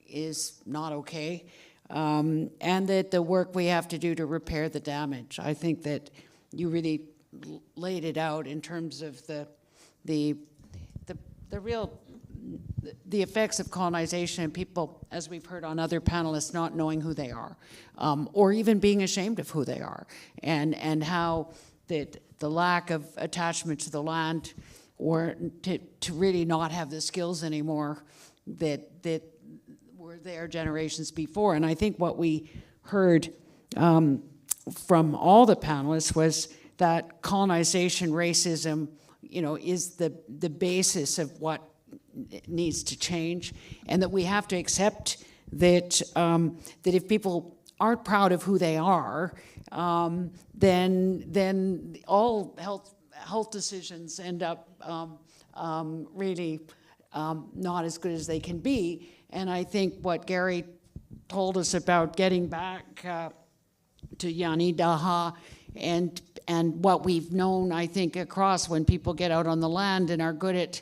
is not okay, and that the work we have to do to repair the damage. I think that you really laid it out in terms of the effects of colonization and people, as we've heard on other panelists, not knowing who they are, or even being ashamed of who they are, and how that the lack of attachment to the land, or to really not have the skills anymore that were there generations before. And I think what we heard from all the panelists was that colonization, racism, is the basis of what needs to change, and that we have to accept that that if people aren't proud of who they are, then all health decisions end up really not as good as they can be. And I think what Gary told us about getting back to Yani Daha and what we've known, I think, across when people get out on the land and are good at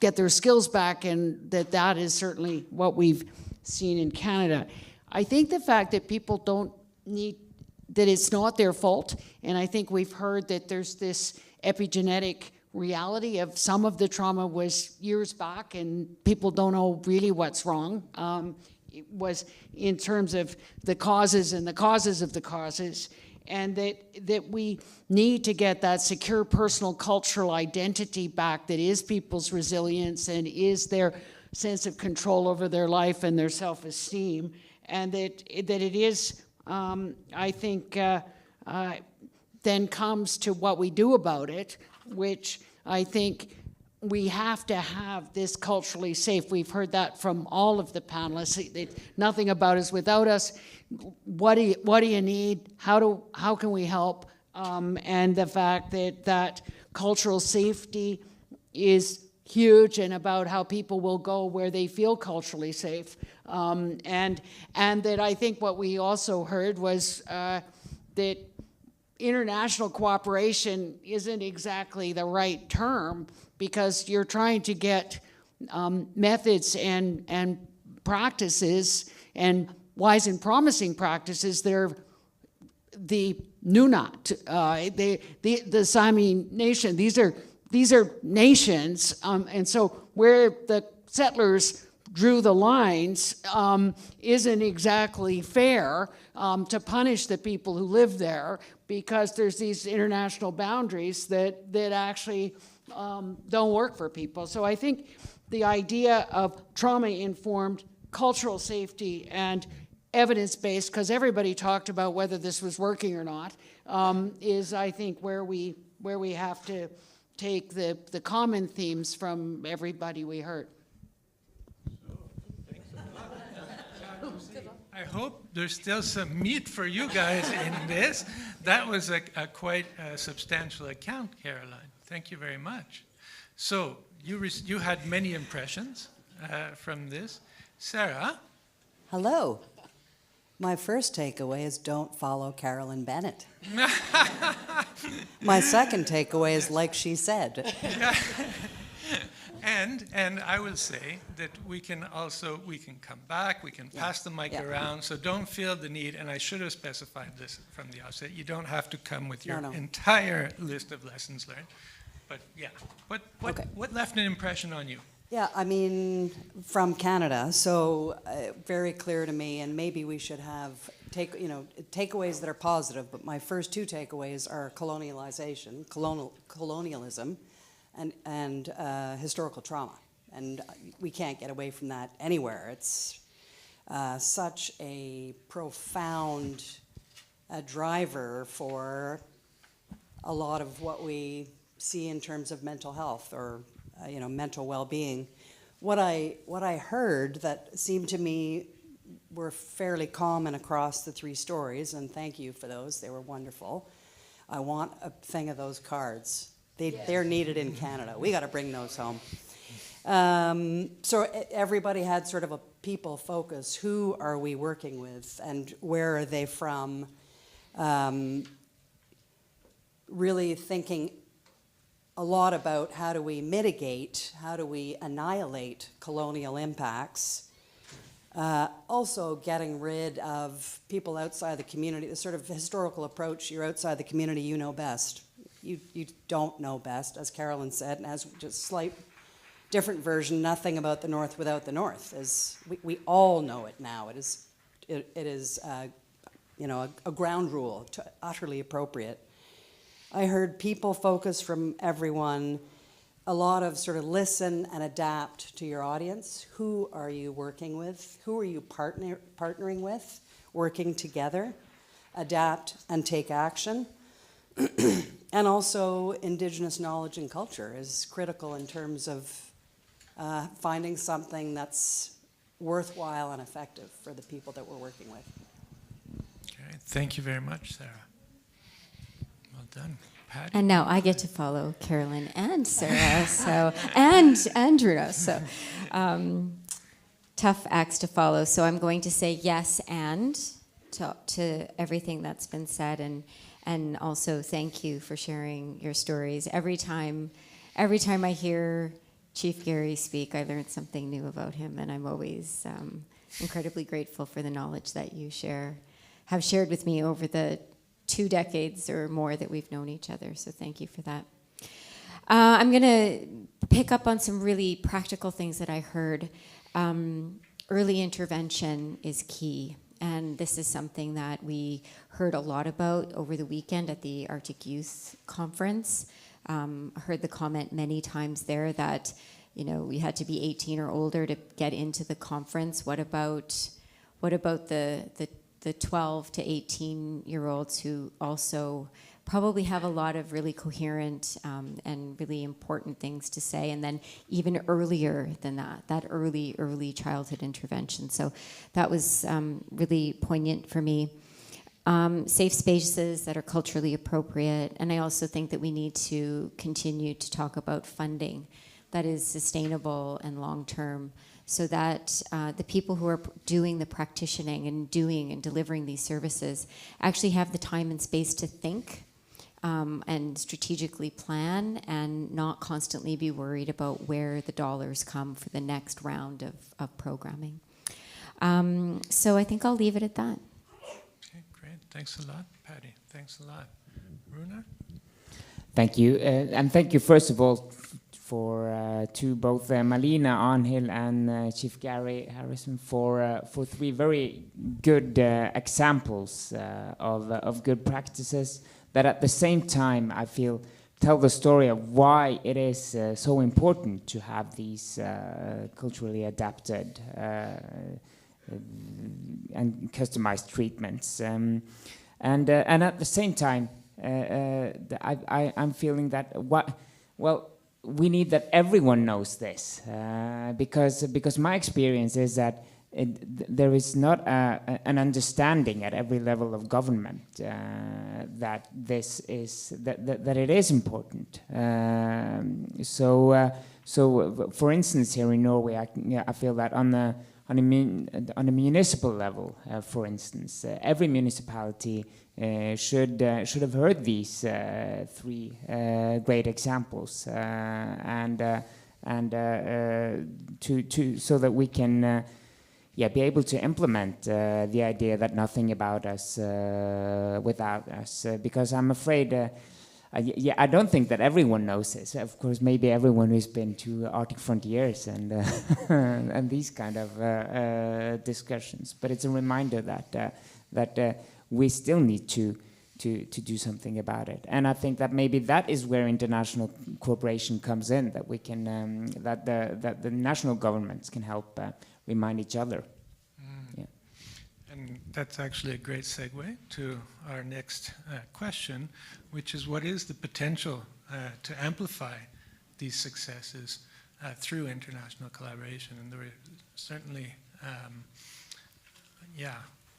get their skills back, and that is certainly what we've seen in Canada. I think the fact that people don't need, that it's not their fault, and I think we've heard that there's this epigenetic reality of some of the trauma was years back and people don't know really what's wrong. It was in terms of the causes and the causes of the causes, and that we need to get that secure personal cultural identity back that is people's resilience and is their sense of control over their life and their self-esteem, and that it is, I think, then comes to what we do about it, which I think we have to have this culturally safe. We've heard that from all of the panelists. Nothing about us without us. What do you need? How can we help? And the fact that cultural safety is huge, and about how people will go where they feel culturally safe. And that I think what we also heard was that international cooperation isn't exactly the right term, because you're trying to get methods and practices and wise and promising practices that are the Nunat, the Sami nation. These are nations, and so where the settlers drew the lines isn't exactly fair to punish the people who live there, because there's these international boundaries that actually don't work for people. So I think the idea of trauma-informed cultural safety and evidence-based, because everybody talked about whether this was working or not, is, I think, where we have to take the common themes from everybody we heard. I hope there's still some meat for you guys in this. That was a quite substantial account, Caroline. Thank you very much. So you had many impressions from this. Sarah? Hello. My first takeaway is don't follow Carolyn Bennett. My second takeaway is like she said. And I will say that we can come back, we can pass the mic around, so don't feel the need, and I should have specified this from the outset, you don't have to come with your entire list of lessons learned. But yeah, what left an impression on you? Yeah, I mean, from Canada, so very clear to me, and maybe we should have takeaways that are positive, but my first two takeaways are colonialism, and historical trauma. And we can't get away from that anywhere. It's such a profound driver for a lot of what we see in terms of mental health or mental well-being. What I heard that seemed to me were fairly common across the three stories, and thank you for those, they were wonderful. I want a thing of those cards. They're needed in Canada. We got to bring those home. So everybody had sort of a people focus. Who are we working with, and where are they from? Really thinking a lot about how do we mitigate, how do we annihilate colonial impacts. Also getting rid of people outside the community, the sort of historical approach, you're outside the community, you know best. You don't know best, as Carolyn said, and as just slight different version, nothing about the North without the North. We all know it now. It is a ground rule, utterly appropriate. I heard people focus from everyone, a lot of sort of listen and adapt to your audience. Who are you working with? Who are you partnering with? Working together, adapt and take action. And also Indigenous knowledge and culture is critical in terms of finding something that's worthwhile and effective for the people that we're working with. Okay, thank you very much, Sarah. Well done. Patty? And now I get to follow Carolyn and Sarah, and Bruno. So tough acts to follow. So I'm going to say yes and to everything that's been said, and also thank you for sharing your stories. Every time I hear Chief Gary speak, I learned something new about him, and I'm always incredibly grateful for the knowledge that you have shared with me over the 2 decades or more that we've known each other. So thank you for that. I'm going to pick up on some really practical things that I heard. Early intervention is key. And this is something that we heard a lot about over the weekend at the Arctic Youth Conference. I heard the comment many times there that, you know, we had to be 18 or older to get into the conference. What about the 12 to 18-year-olds who also probably have a lot of really coherent and really important things to say, and then even earlier than that early childhood intervention. So that was really poignant for me. Safe spaces that are culturally appropriate, and I also think that we need to continue to talk about funding that is sustainable and long-term, so that the people who are doing the practicing and doing and delivering these services actually have the time and space to think and strategically plan, and not constantly be worried about where the dollars come for the next round of programming. So I think I'll leave it at that. Okay, great. Thanks a lot, Patty. Thanks a lot. Runa? Thank you. And thank you, first of all, to both Malina Arnhill and Chief Gary Harrison for 3 very good examples of good practices that at the same time, I feel, tell the story of why it is so important to have these culturally adapted and customized treatments. And at the same time, I'm feeling that we need that everyone knows this, because my experience is that there is not an understanding at every level of government that this is that it is important. So for instance, here in Norway, I feel that on a municipal level, for instance, every municipality should have heard these 3 great examples, and so that we can be able to implement the idea that nothing about us without us. Because I'm afraid, I don't think that everyone knows this. Of course, maybe everyone who's been to Arctic Frontiers and and these kind of discussions. But it's a reminder that we still need to do something about it. And I think that maybe that is where international cooperation comes in. That we can that the national governments can help remind each other. Yeah. And that's actually a great segue to our next question, which is, what is the potential to amplify these successes through international collaboration? And there are certainly,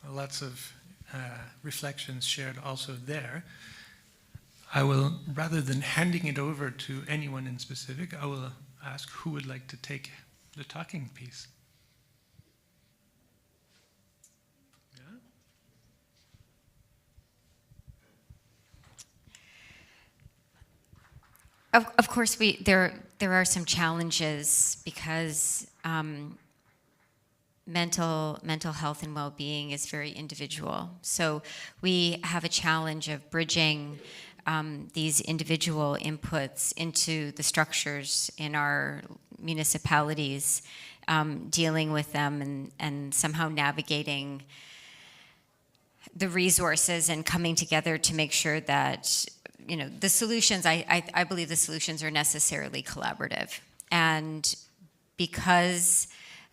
lots of reflections shared also there. I will, rather than handing it over to anyone in specific, I will ask who would like to take the talking piece. Of course, there are some challenges because mental health and well-being is very individual. So we have a challenge of bridging these individual inputs into the structures in our municipalities, dealing with them and somehow navigating the resources and coming together to make sure that, you know, the solutions, I believe the solutions are necessarily collaborative. And because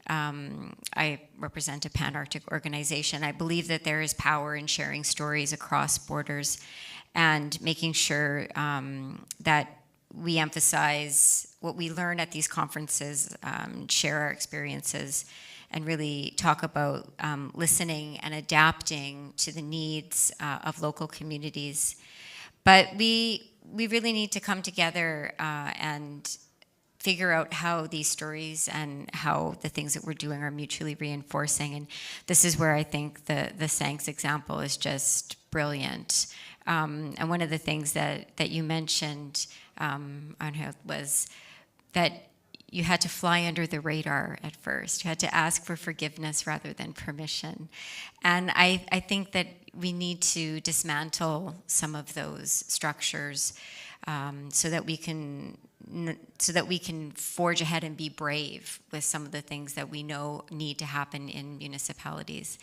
I represent a Pan-Arctic organization, I believe that there is power in sharing stories across borders and making sure that we emphasize what we learn at these conferences, share our experiences, and really talk about listening and adapting to the needs of local communities. But we really need to come together and figure out how these stories and how the things that we're doing are mutually reinforcing. And this is where I think the Sanks example is just brilliant. And one of the things that you mentioned, Arnhild, was that you had to fly under the radar at first. You had to ask for forgiveness rather than permission. And I think that we need to dismantle some of those structures so that we can forge ahead and be brave with some of the things that we know need to happen in municipalities.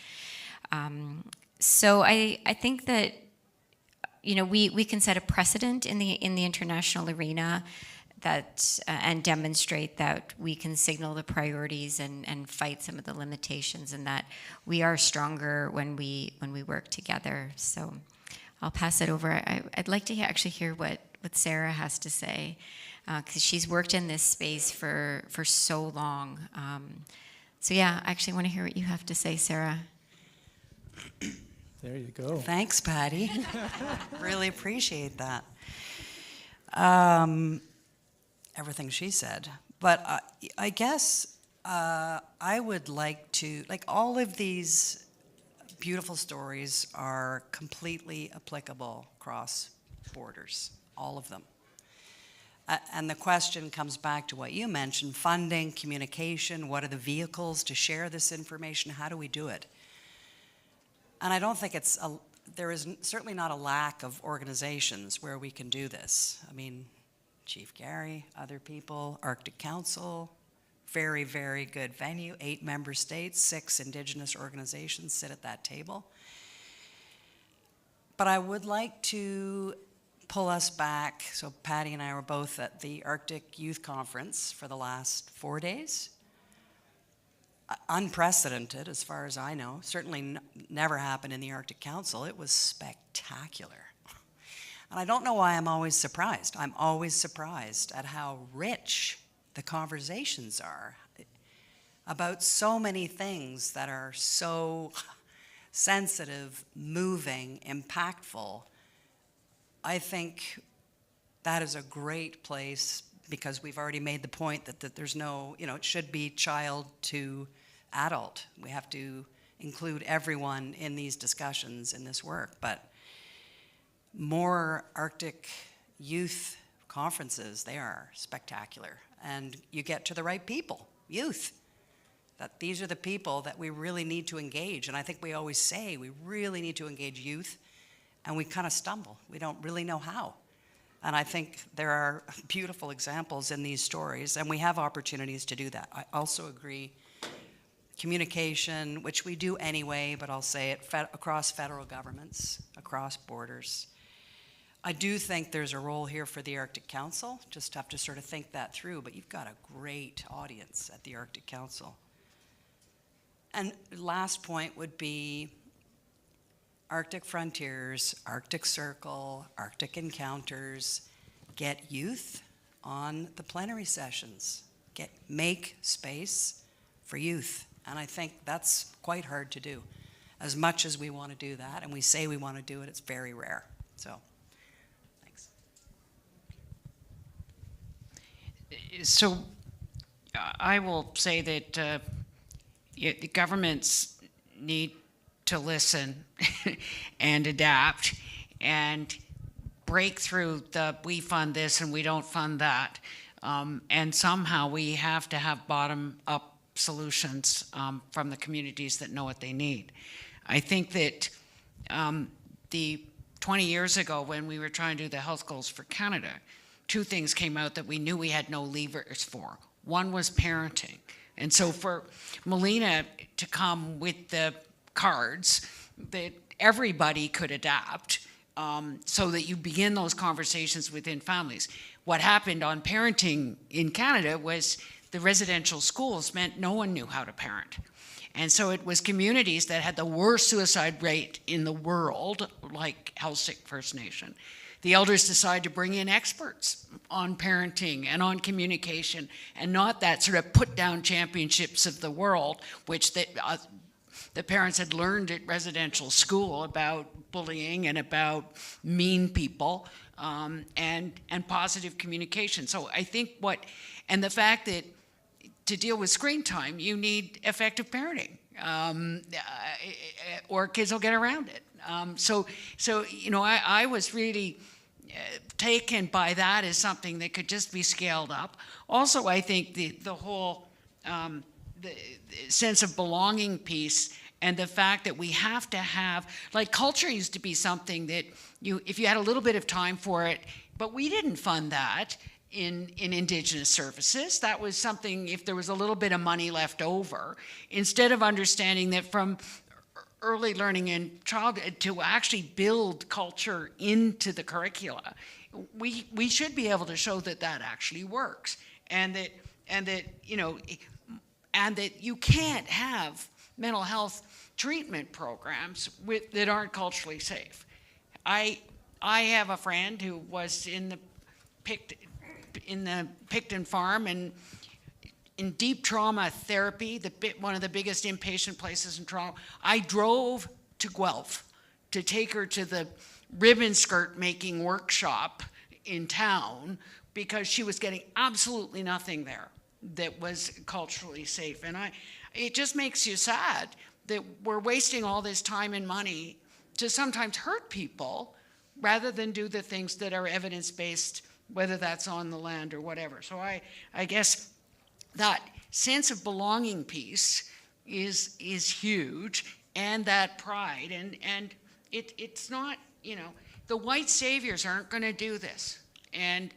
So I think that, you know, we can set a precedent in the international arena that and demonstrate that we can signal the priorities and fight some of the limitations, and that we are stronger when we work together. So I'll pass it over. I'd like to actually hear what Sarah has to say, because she's worked in this space for so long. So yeah, I actually want to hear what you have to say, Sarah. There you go. Thanks, Patty. Really appreciate that. Everything she said. But I guess I would like to, like, all of these beautiful stories are completely applicable across borders, all of them. And the question comes back to what you mentioned, funding, communication, what are the vehicles to share this information, how do we do it? And I don't think there is certainly not a lack of organizations where we can do this. I mean, Chief Gary, other people, Arctic Council, very, very good venue, 8 member states, 6 Indigenous organizations sit at that table. But I would like to pull us back. So Patty and I were both at the Arctic Youth Conference for the last 4 days. Unprecedented, as far as I know. Certainly never happened in the Arctic Council. It was spectacular. And I don't know why I'm always surprised. I'm always surprised at how rich the conversations are about so many things that are so sensitive, moving, impactful. I think that is a great place, because we've already made the point that there's no, you know, it should be child to adult. We have to include everyone in these discussions, in this work. But more Arctic youth conferences, they are spectacular. And you get to the right people, youth. That these are the people that we really need to engage. And I think we always say we really need to engage youth, and we kind of stumble. We don't really know how. And I think there are beautiful examples in these stories, and we have opportunities to do that. I also agree, communication, which we do anyway, but I'll say it, across federal governments, across borders. I do think there's a role here for the Arctic Council. Just have to sort of think that through, but you've got a great audience at the Arctic Council. And last point would be Arctic Frontiers, Arctic Circle, Arctic Encounters. Get youth on the plenary sessions. Make space for youth. And I think that's quite hard to do. As much as we want to do that, and we say we want to do it, it's very rare. So. So I will say that the governments need to listen and adapt and break through the we fund this and we don't fund that. And somehow we have to have bottom-up solutions from the communities that know what they need. I think that the 20 years ago when we were trying to do the health goals for Canada, 2 things came out that we knew we had no levers for. One was parenting. And so for Melina to come with the cards that everybody could adapt so that you begin those conversations within families. What happened on parenting in Canada was the residential schools meant no one knew how to parent. And so it was communities that had the worst suicide rate in the world, like Helsik First Nation. The elders decided to bring in experts on parenting and on communication, and not that sort of put-down championships of the world, which the parents had learned at residential school about bullying and about mean people, and positive communication. So I think and the fact that to deal with screen time, you need effective parenting, or kids will get around it. So you know, I was really taken by that as something that could just be scaled up. Also, I think the whole the sense of belonging piece and the fact that we have to have, like, culture used to be something that if you had a little bit of time for it, but we didn't fund that in Indigenous services. That was something, if there was a little bit of money left over, instead of understanding that from early learning in childhood to actually build culture into the curricula, we should be able to show that that actually works, and that you can't have mental health treatment programs that aren't culturally safe. I have a friend who was in the Picton farm and in deep trauma therapy, one of the biggest inpatient places in Toronto. I drove to Guelph to take her to the ribbon skirt making workshop in town because she was getting absolutely nothing there that was culturally safe. And it just makes you sad that we're wasting all this time and money to sometimes hurt people rather than do the things that are evidence-based, whether that's on the land or whatever. So I guess that sense of belonging piece is huge, and that pride, and it's not, the white saviors aren't going to do this, and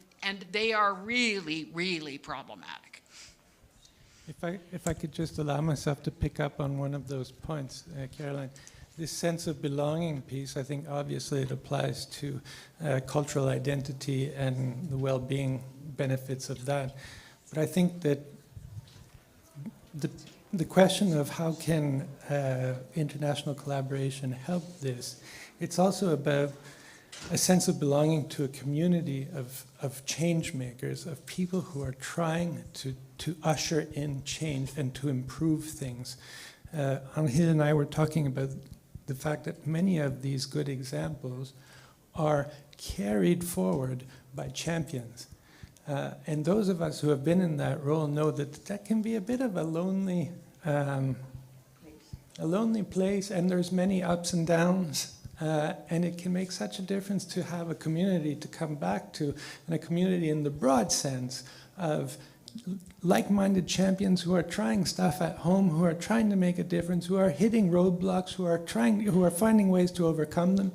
they are really, really problematic. If I could just allow myself to pick up on one of those points, Caroline, this sense of belonging piece, I think obviously it applies to cultural identity and the well-being benefits of that. But I think that the question of how can international collaboration help this, it's also about a sense of belonging to a community of change makers, of people who are trying to usher in change and to improve things. Angel and I were talking about the fact that many of these good examples are carried forward by champions. And those of us who have been in that role know that that can be a bit of a lonely place, and there's many ups and downs. And it can make such a difference to have a community to come back to, and a community in the broad sense of like-minded champions who are trying stuff at home, who are trying to make a difference, who are hitting roadblocks, who are finding ways to overcome them,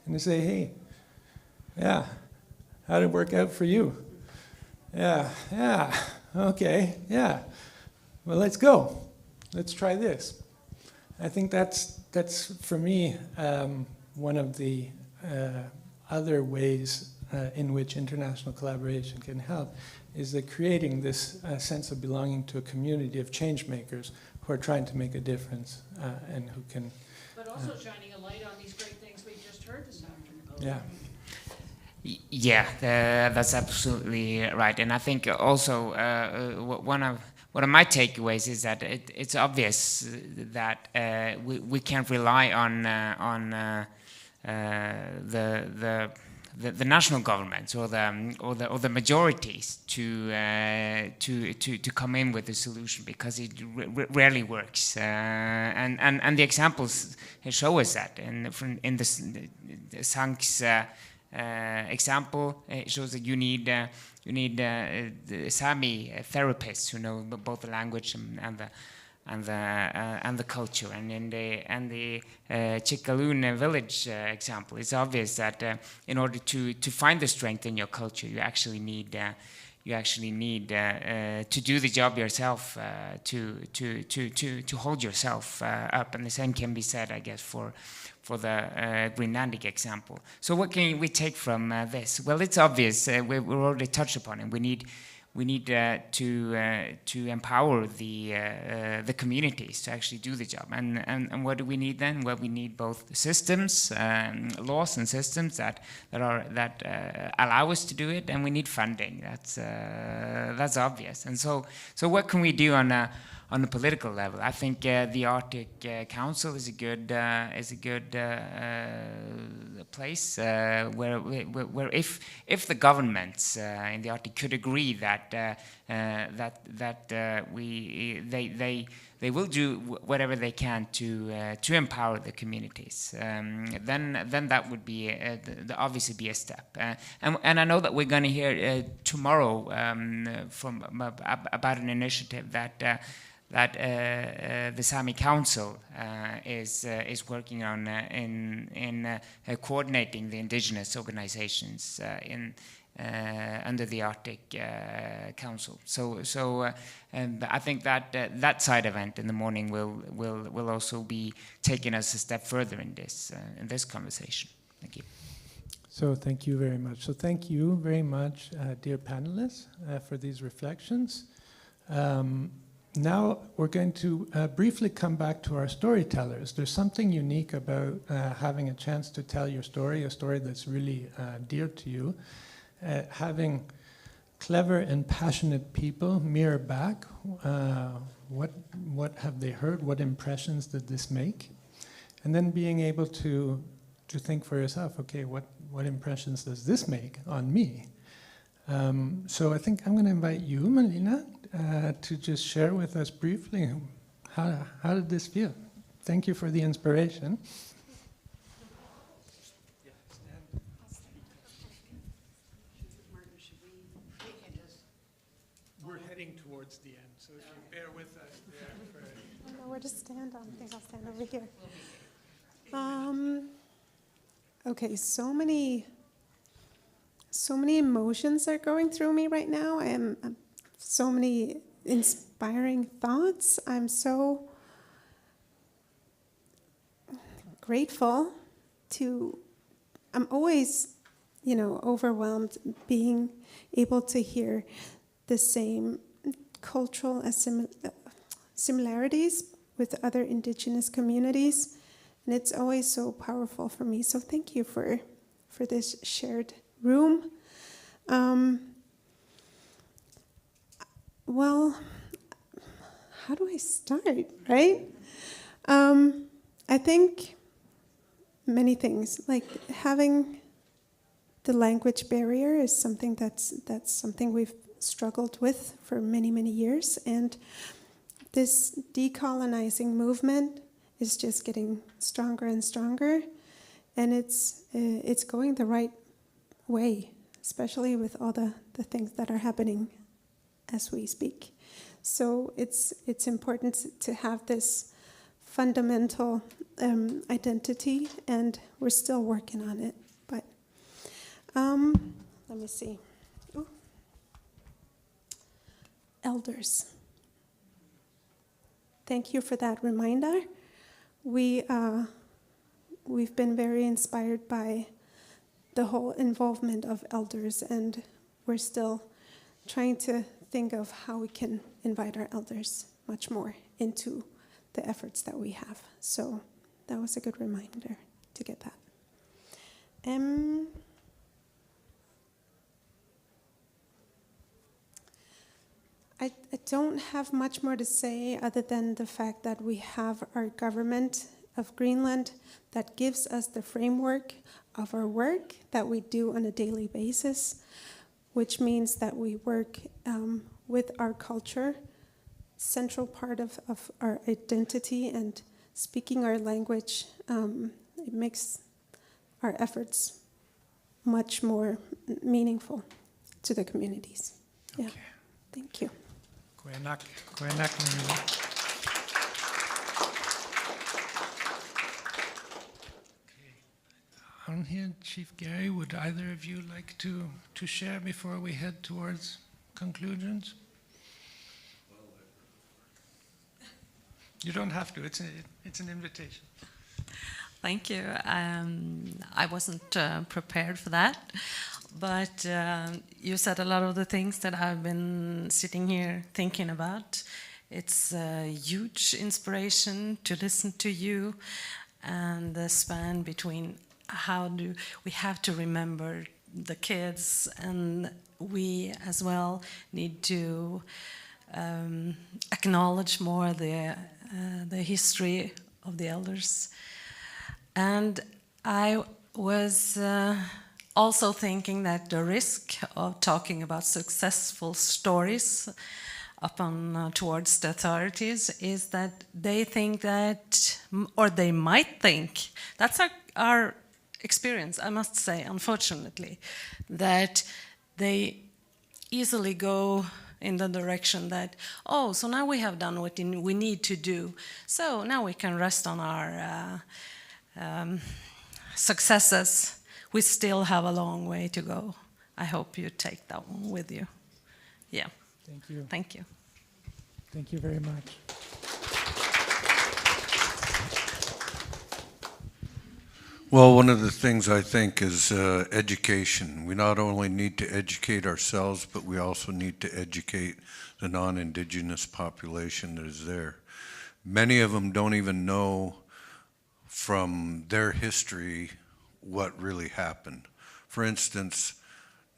and to say, hey, yeah, how'd it work out for you? Yeah, okay, yeah. Well, let's go. Let's try this. I think that's for me, one of the other ways in which international collaboration can help is that creating this sense of belonging to a community of change makers who are trying to make a difference and who can... But also shining a light on these great things we just heard this afternoon. Yeah. Yeah, that's absolutely right. And I think also one of my takeaways is that it's obvious that we can't rely on the national governments or the majorities to come in with a solution, because it rarely works. And the examples show us that. In the Sank's example, it shows that you need the Sami therapists who know both the language and the culture. And in the Chikaloon village example, it's obvious that in order to find the strength in your culture, you actually need to do the job yourself, to hold yourself up. And the same can be said, I guess, for the Greenlandic example. So what can we take from this? Well, it's obvious. We already touched upon it. We need to empower the communities to actually do the job. And what do we need then? Well, we need both systems, laws and systems that allow us to do it, and we need funding. That's obvious. And so what can we do on a political level? I think the Arctic Council is a good place where if the governments in the Arctic could agree that they will do whatever they can to empower the communities. Then that would be obviously be a step. And I know that we're going to hear tomorrow about an initiative that the Sami Council is working on in coordinating the indigenous organizations under the Arctic Council. So I think that that side event in the morning will also be taking us a step further in this conversation. Thank you. So thank you very much. So thank you very much, dear panelists, for these reflections. Now we're going to briefly come back to our storytellers. There's something unique about having a chance to tell your story, a story that's really dear to you. Having clever and passionate people mirror back what have they heard, what impressions did this make, and then being able to think for yourself, okay, what impressions does this make on me? So I think I'm going to invite you, Malina, to just share with us briefly how did this feel? Thank you for the inspiration. We're heading towards the end, so if you bear with us there for... I don't know where to stand. I think I'll stand over here. Okay, so many emotions are going through me right now. I'm so many inspiring thoughts. I'm so grateful I'm always, overwhelmed being able to hear the same cultural similarities with other indigenous communities. And it's always so powerful for me. So thank you for this shared room. Well, how do I start, right? I think many things, like having the language barrier is something that's something we've struggled with for many, many years. And this decolonizing movement is just getting stronger and stronger. And it's going the right way, especially with all the things that are happening as we speak. So it's important to have this fundamental identity, and we're still working on it. But let me see. Ooh. Elders. Thank you for that reminder. We've been very inspired by the whole involvement of elders, and we're still trying to think of how we can invite our elders much more into the efforts that we have. So that was a good reminder to get that. I don't have much more to say other than the fact that we have our government of Greenland that gives us the framework of our work that we do on a daily basis, which means that we work with our culture, central part of our identity, and speaking our language. It makes our efforts much more meaningful to the communities. Okay. Yeah, thank you. Koenak. On here, Chief Gary, would either of you like to share before we head towards conclusions? You don't have to. It's an invitation. Thank you. I wasn't prepared for that, but you said a lot of the things that I've been sitting here thinking about. It's a huge inspiration to listen to you, and the span between how do we have to remember the kids, and we as well need to acknowledge more the history of the elders. And I was also thinking that the risk of talking about successful stories upon towards the authorities is that they think that, or they might think, that's our experience, I must say, unfortunately, that they easily go in the direction that, oh, so now we have done what we need to do, so now we can rest on our successes. We still have a long way to go. I hope you take that one with you. Yeah. Thank you. Thank you. Thank you very much. Well, one of the things I think is education. We not only need to educate ourselves, but we also need to educate the non-Indigenous population that is there. Many of them don't even know from their history what really happened. For instance,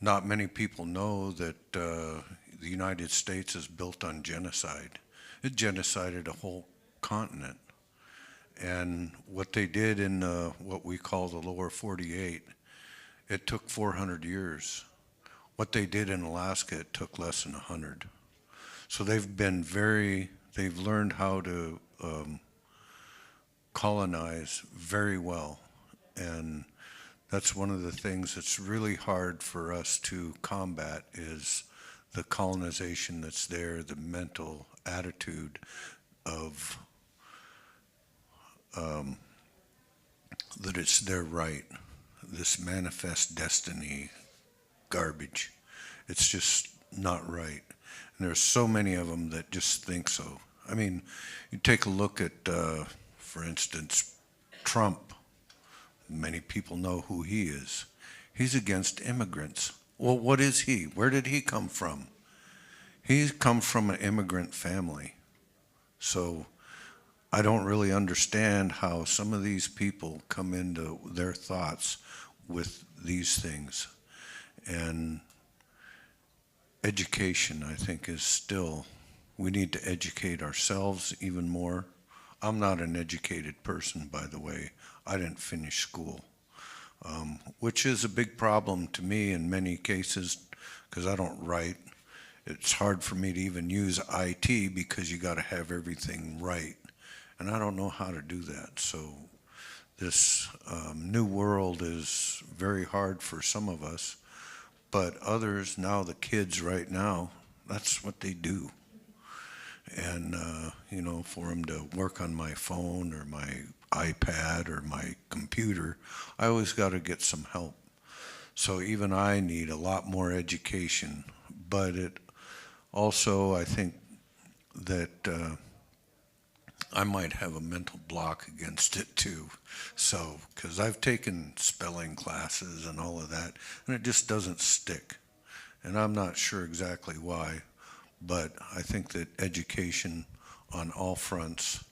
not many people know that the United States is built on genocide. It genocided a whole continent. And what they did in what we call the lower 48, it took 400 years. What they did in Alaska, it took less than 100. So they've learned how to colonize very well. And that's one of the things that's really hard for us to combat is the colonization that's there, the mental attitude of that it's their right, this manifest destiny garbage. It's just not right. And there's so many of them that just think so. I mean, you take a look at, for instance, Trump. Many people know who he is. He's against immigrants. Well, what is he? Where did he come from? He's come from an immigrant family. So I don't really understand how some of these people come into their thoughts with these things. And education, I think, is still, we need to educate ourselves even more. I'm not an educated person, by the way. I didn't finish school, which is a big problem to me in many cases because I don't write. It's hard for me to even use IT because you got to have everything right. And I don't know how to do that. So this new world is very hard for some of us, but others, now the kids right now, that's what they do. And, you know, for them to work on my phone or my iPad or my computer, I always got to get some help. So even I need a lot more education, but it also, I think that I might have a mental block against it too. So, because I've taken spelling classes and all of that, and it just doesn't stick. And I'm not sure exactly why, but I think that education on all fronts,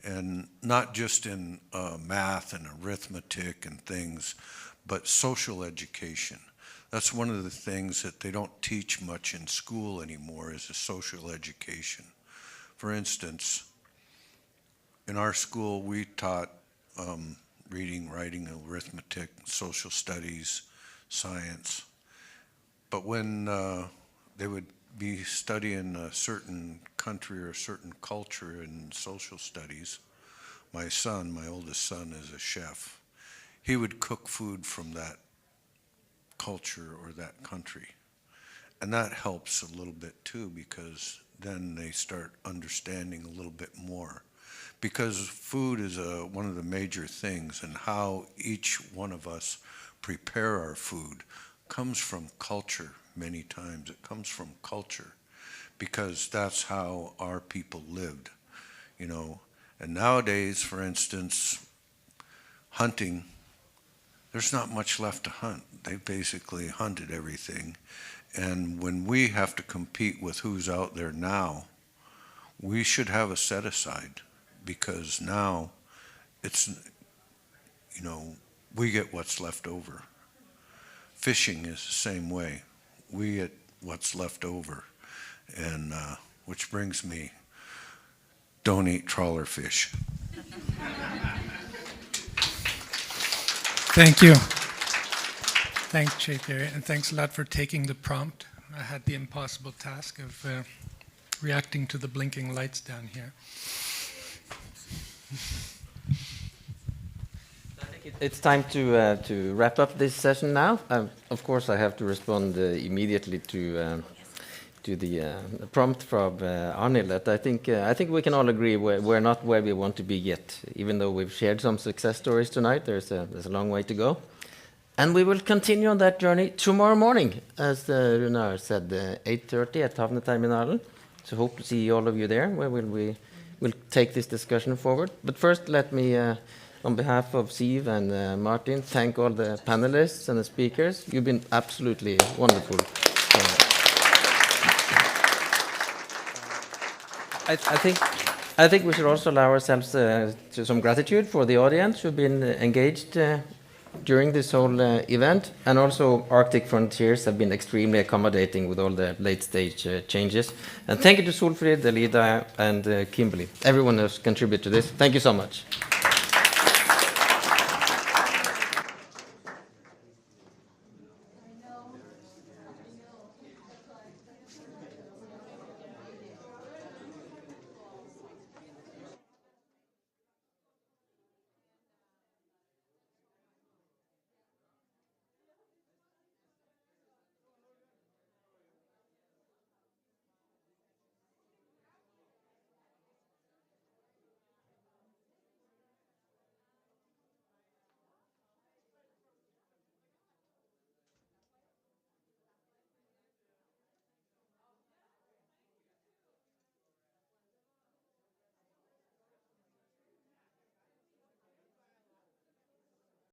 and not just in math and arithmetic and things, but social education. That's one of the things that they don't teach much in school anymore is a social education. For instance, in our school, we taught reading, writing, arithmetic, social studies, science. But when they would be studying a certain country or a certain culture in social studies, my son, my oldest son, is a chef. He would cook food from that culture or that country. And that helps a little bit too, because then they start understanding a little bit more. Because food is one of the major things, and how each one of us prepare our food comes from culture many times. It comes from culture, because that's how our people lived, you know. And nowadays, for instance, hunting, there's not much left to hunt. They basically hunted everything. And when we have to compete with who's out there now, we should have a set aside. Because now it's, you know, we get what's left over. Fishing is the same way. We get what's left over. And which brings me, don't eat trawler fish. Thank you. Thanks, J.P., and thanks a lot for taking the prompt. I had the impossible task of reacting to the blinking lights down here. It's time to wrap up this session now. Of course, I have to respond immediately to the prompt from Arnhild. That I think we can all agree we're not where we want to be yet. Even though we've shared some success stories tonight, there's a long way to go, and we will continue on that journey tomorrow morning, as Runar said, 8:30 at Havneterminalen. So hope to see all of you there, where we'll take this discussion forward. But first, let me, on behalf of Siv and Martin, thank all the panelists and the speakers. You've been absolutely wonderful. I think we should also allow ourselves to some gratitude for the audience who've been engaged during this whole event, and also Arctic Frontiers have been extremely accommodating with all the late-stage changes. And thank you to Solfrid, Elida, and Kimberly, everyone who's contributed to this. Thank you so much.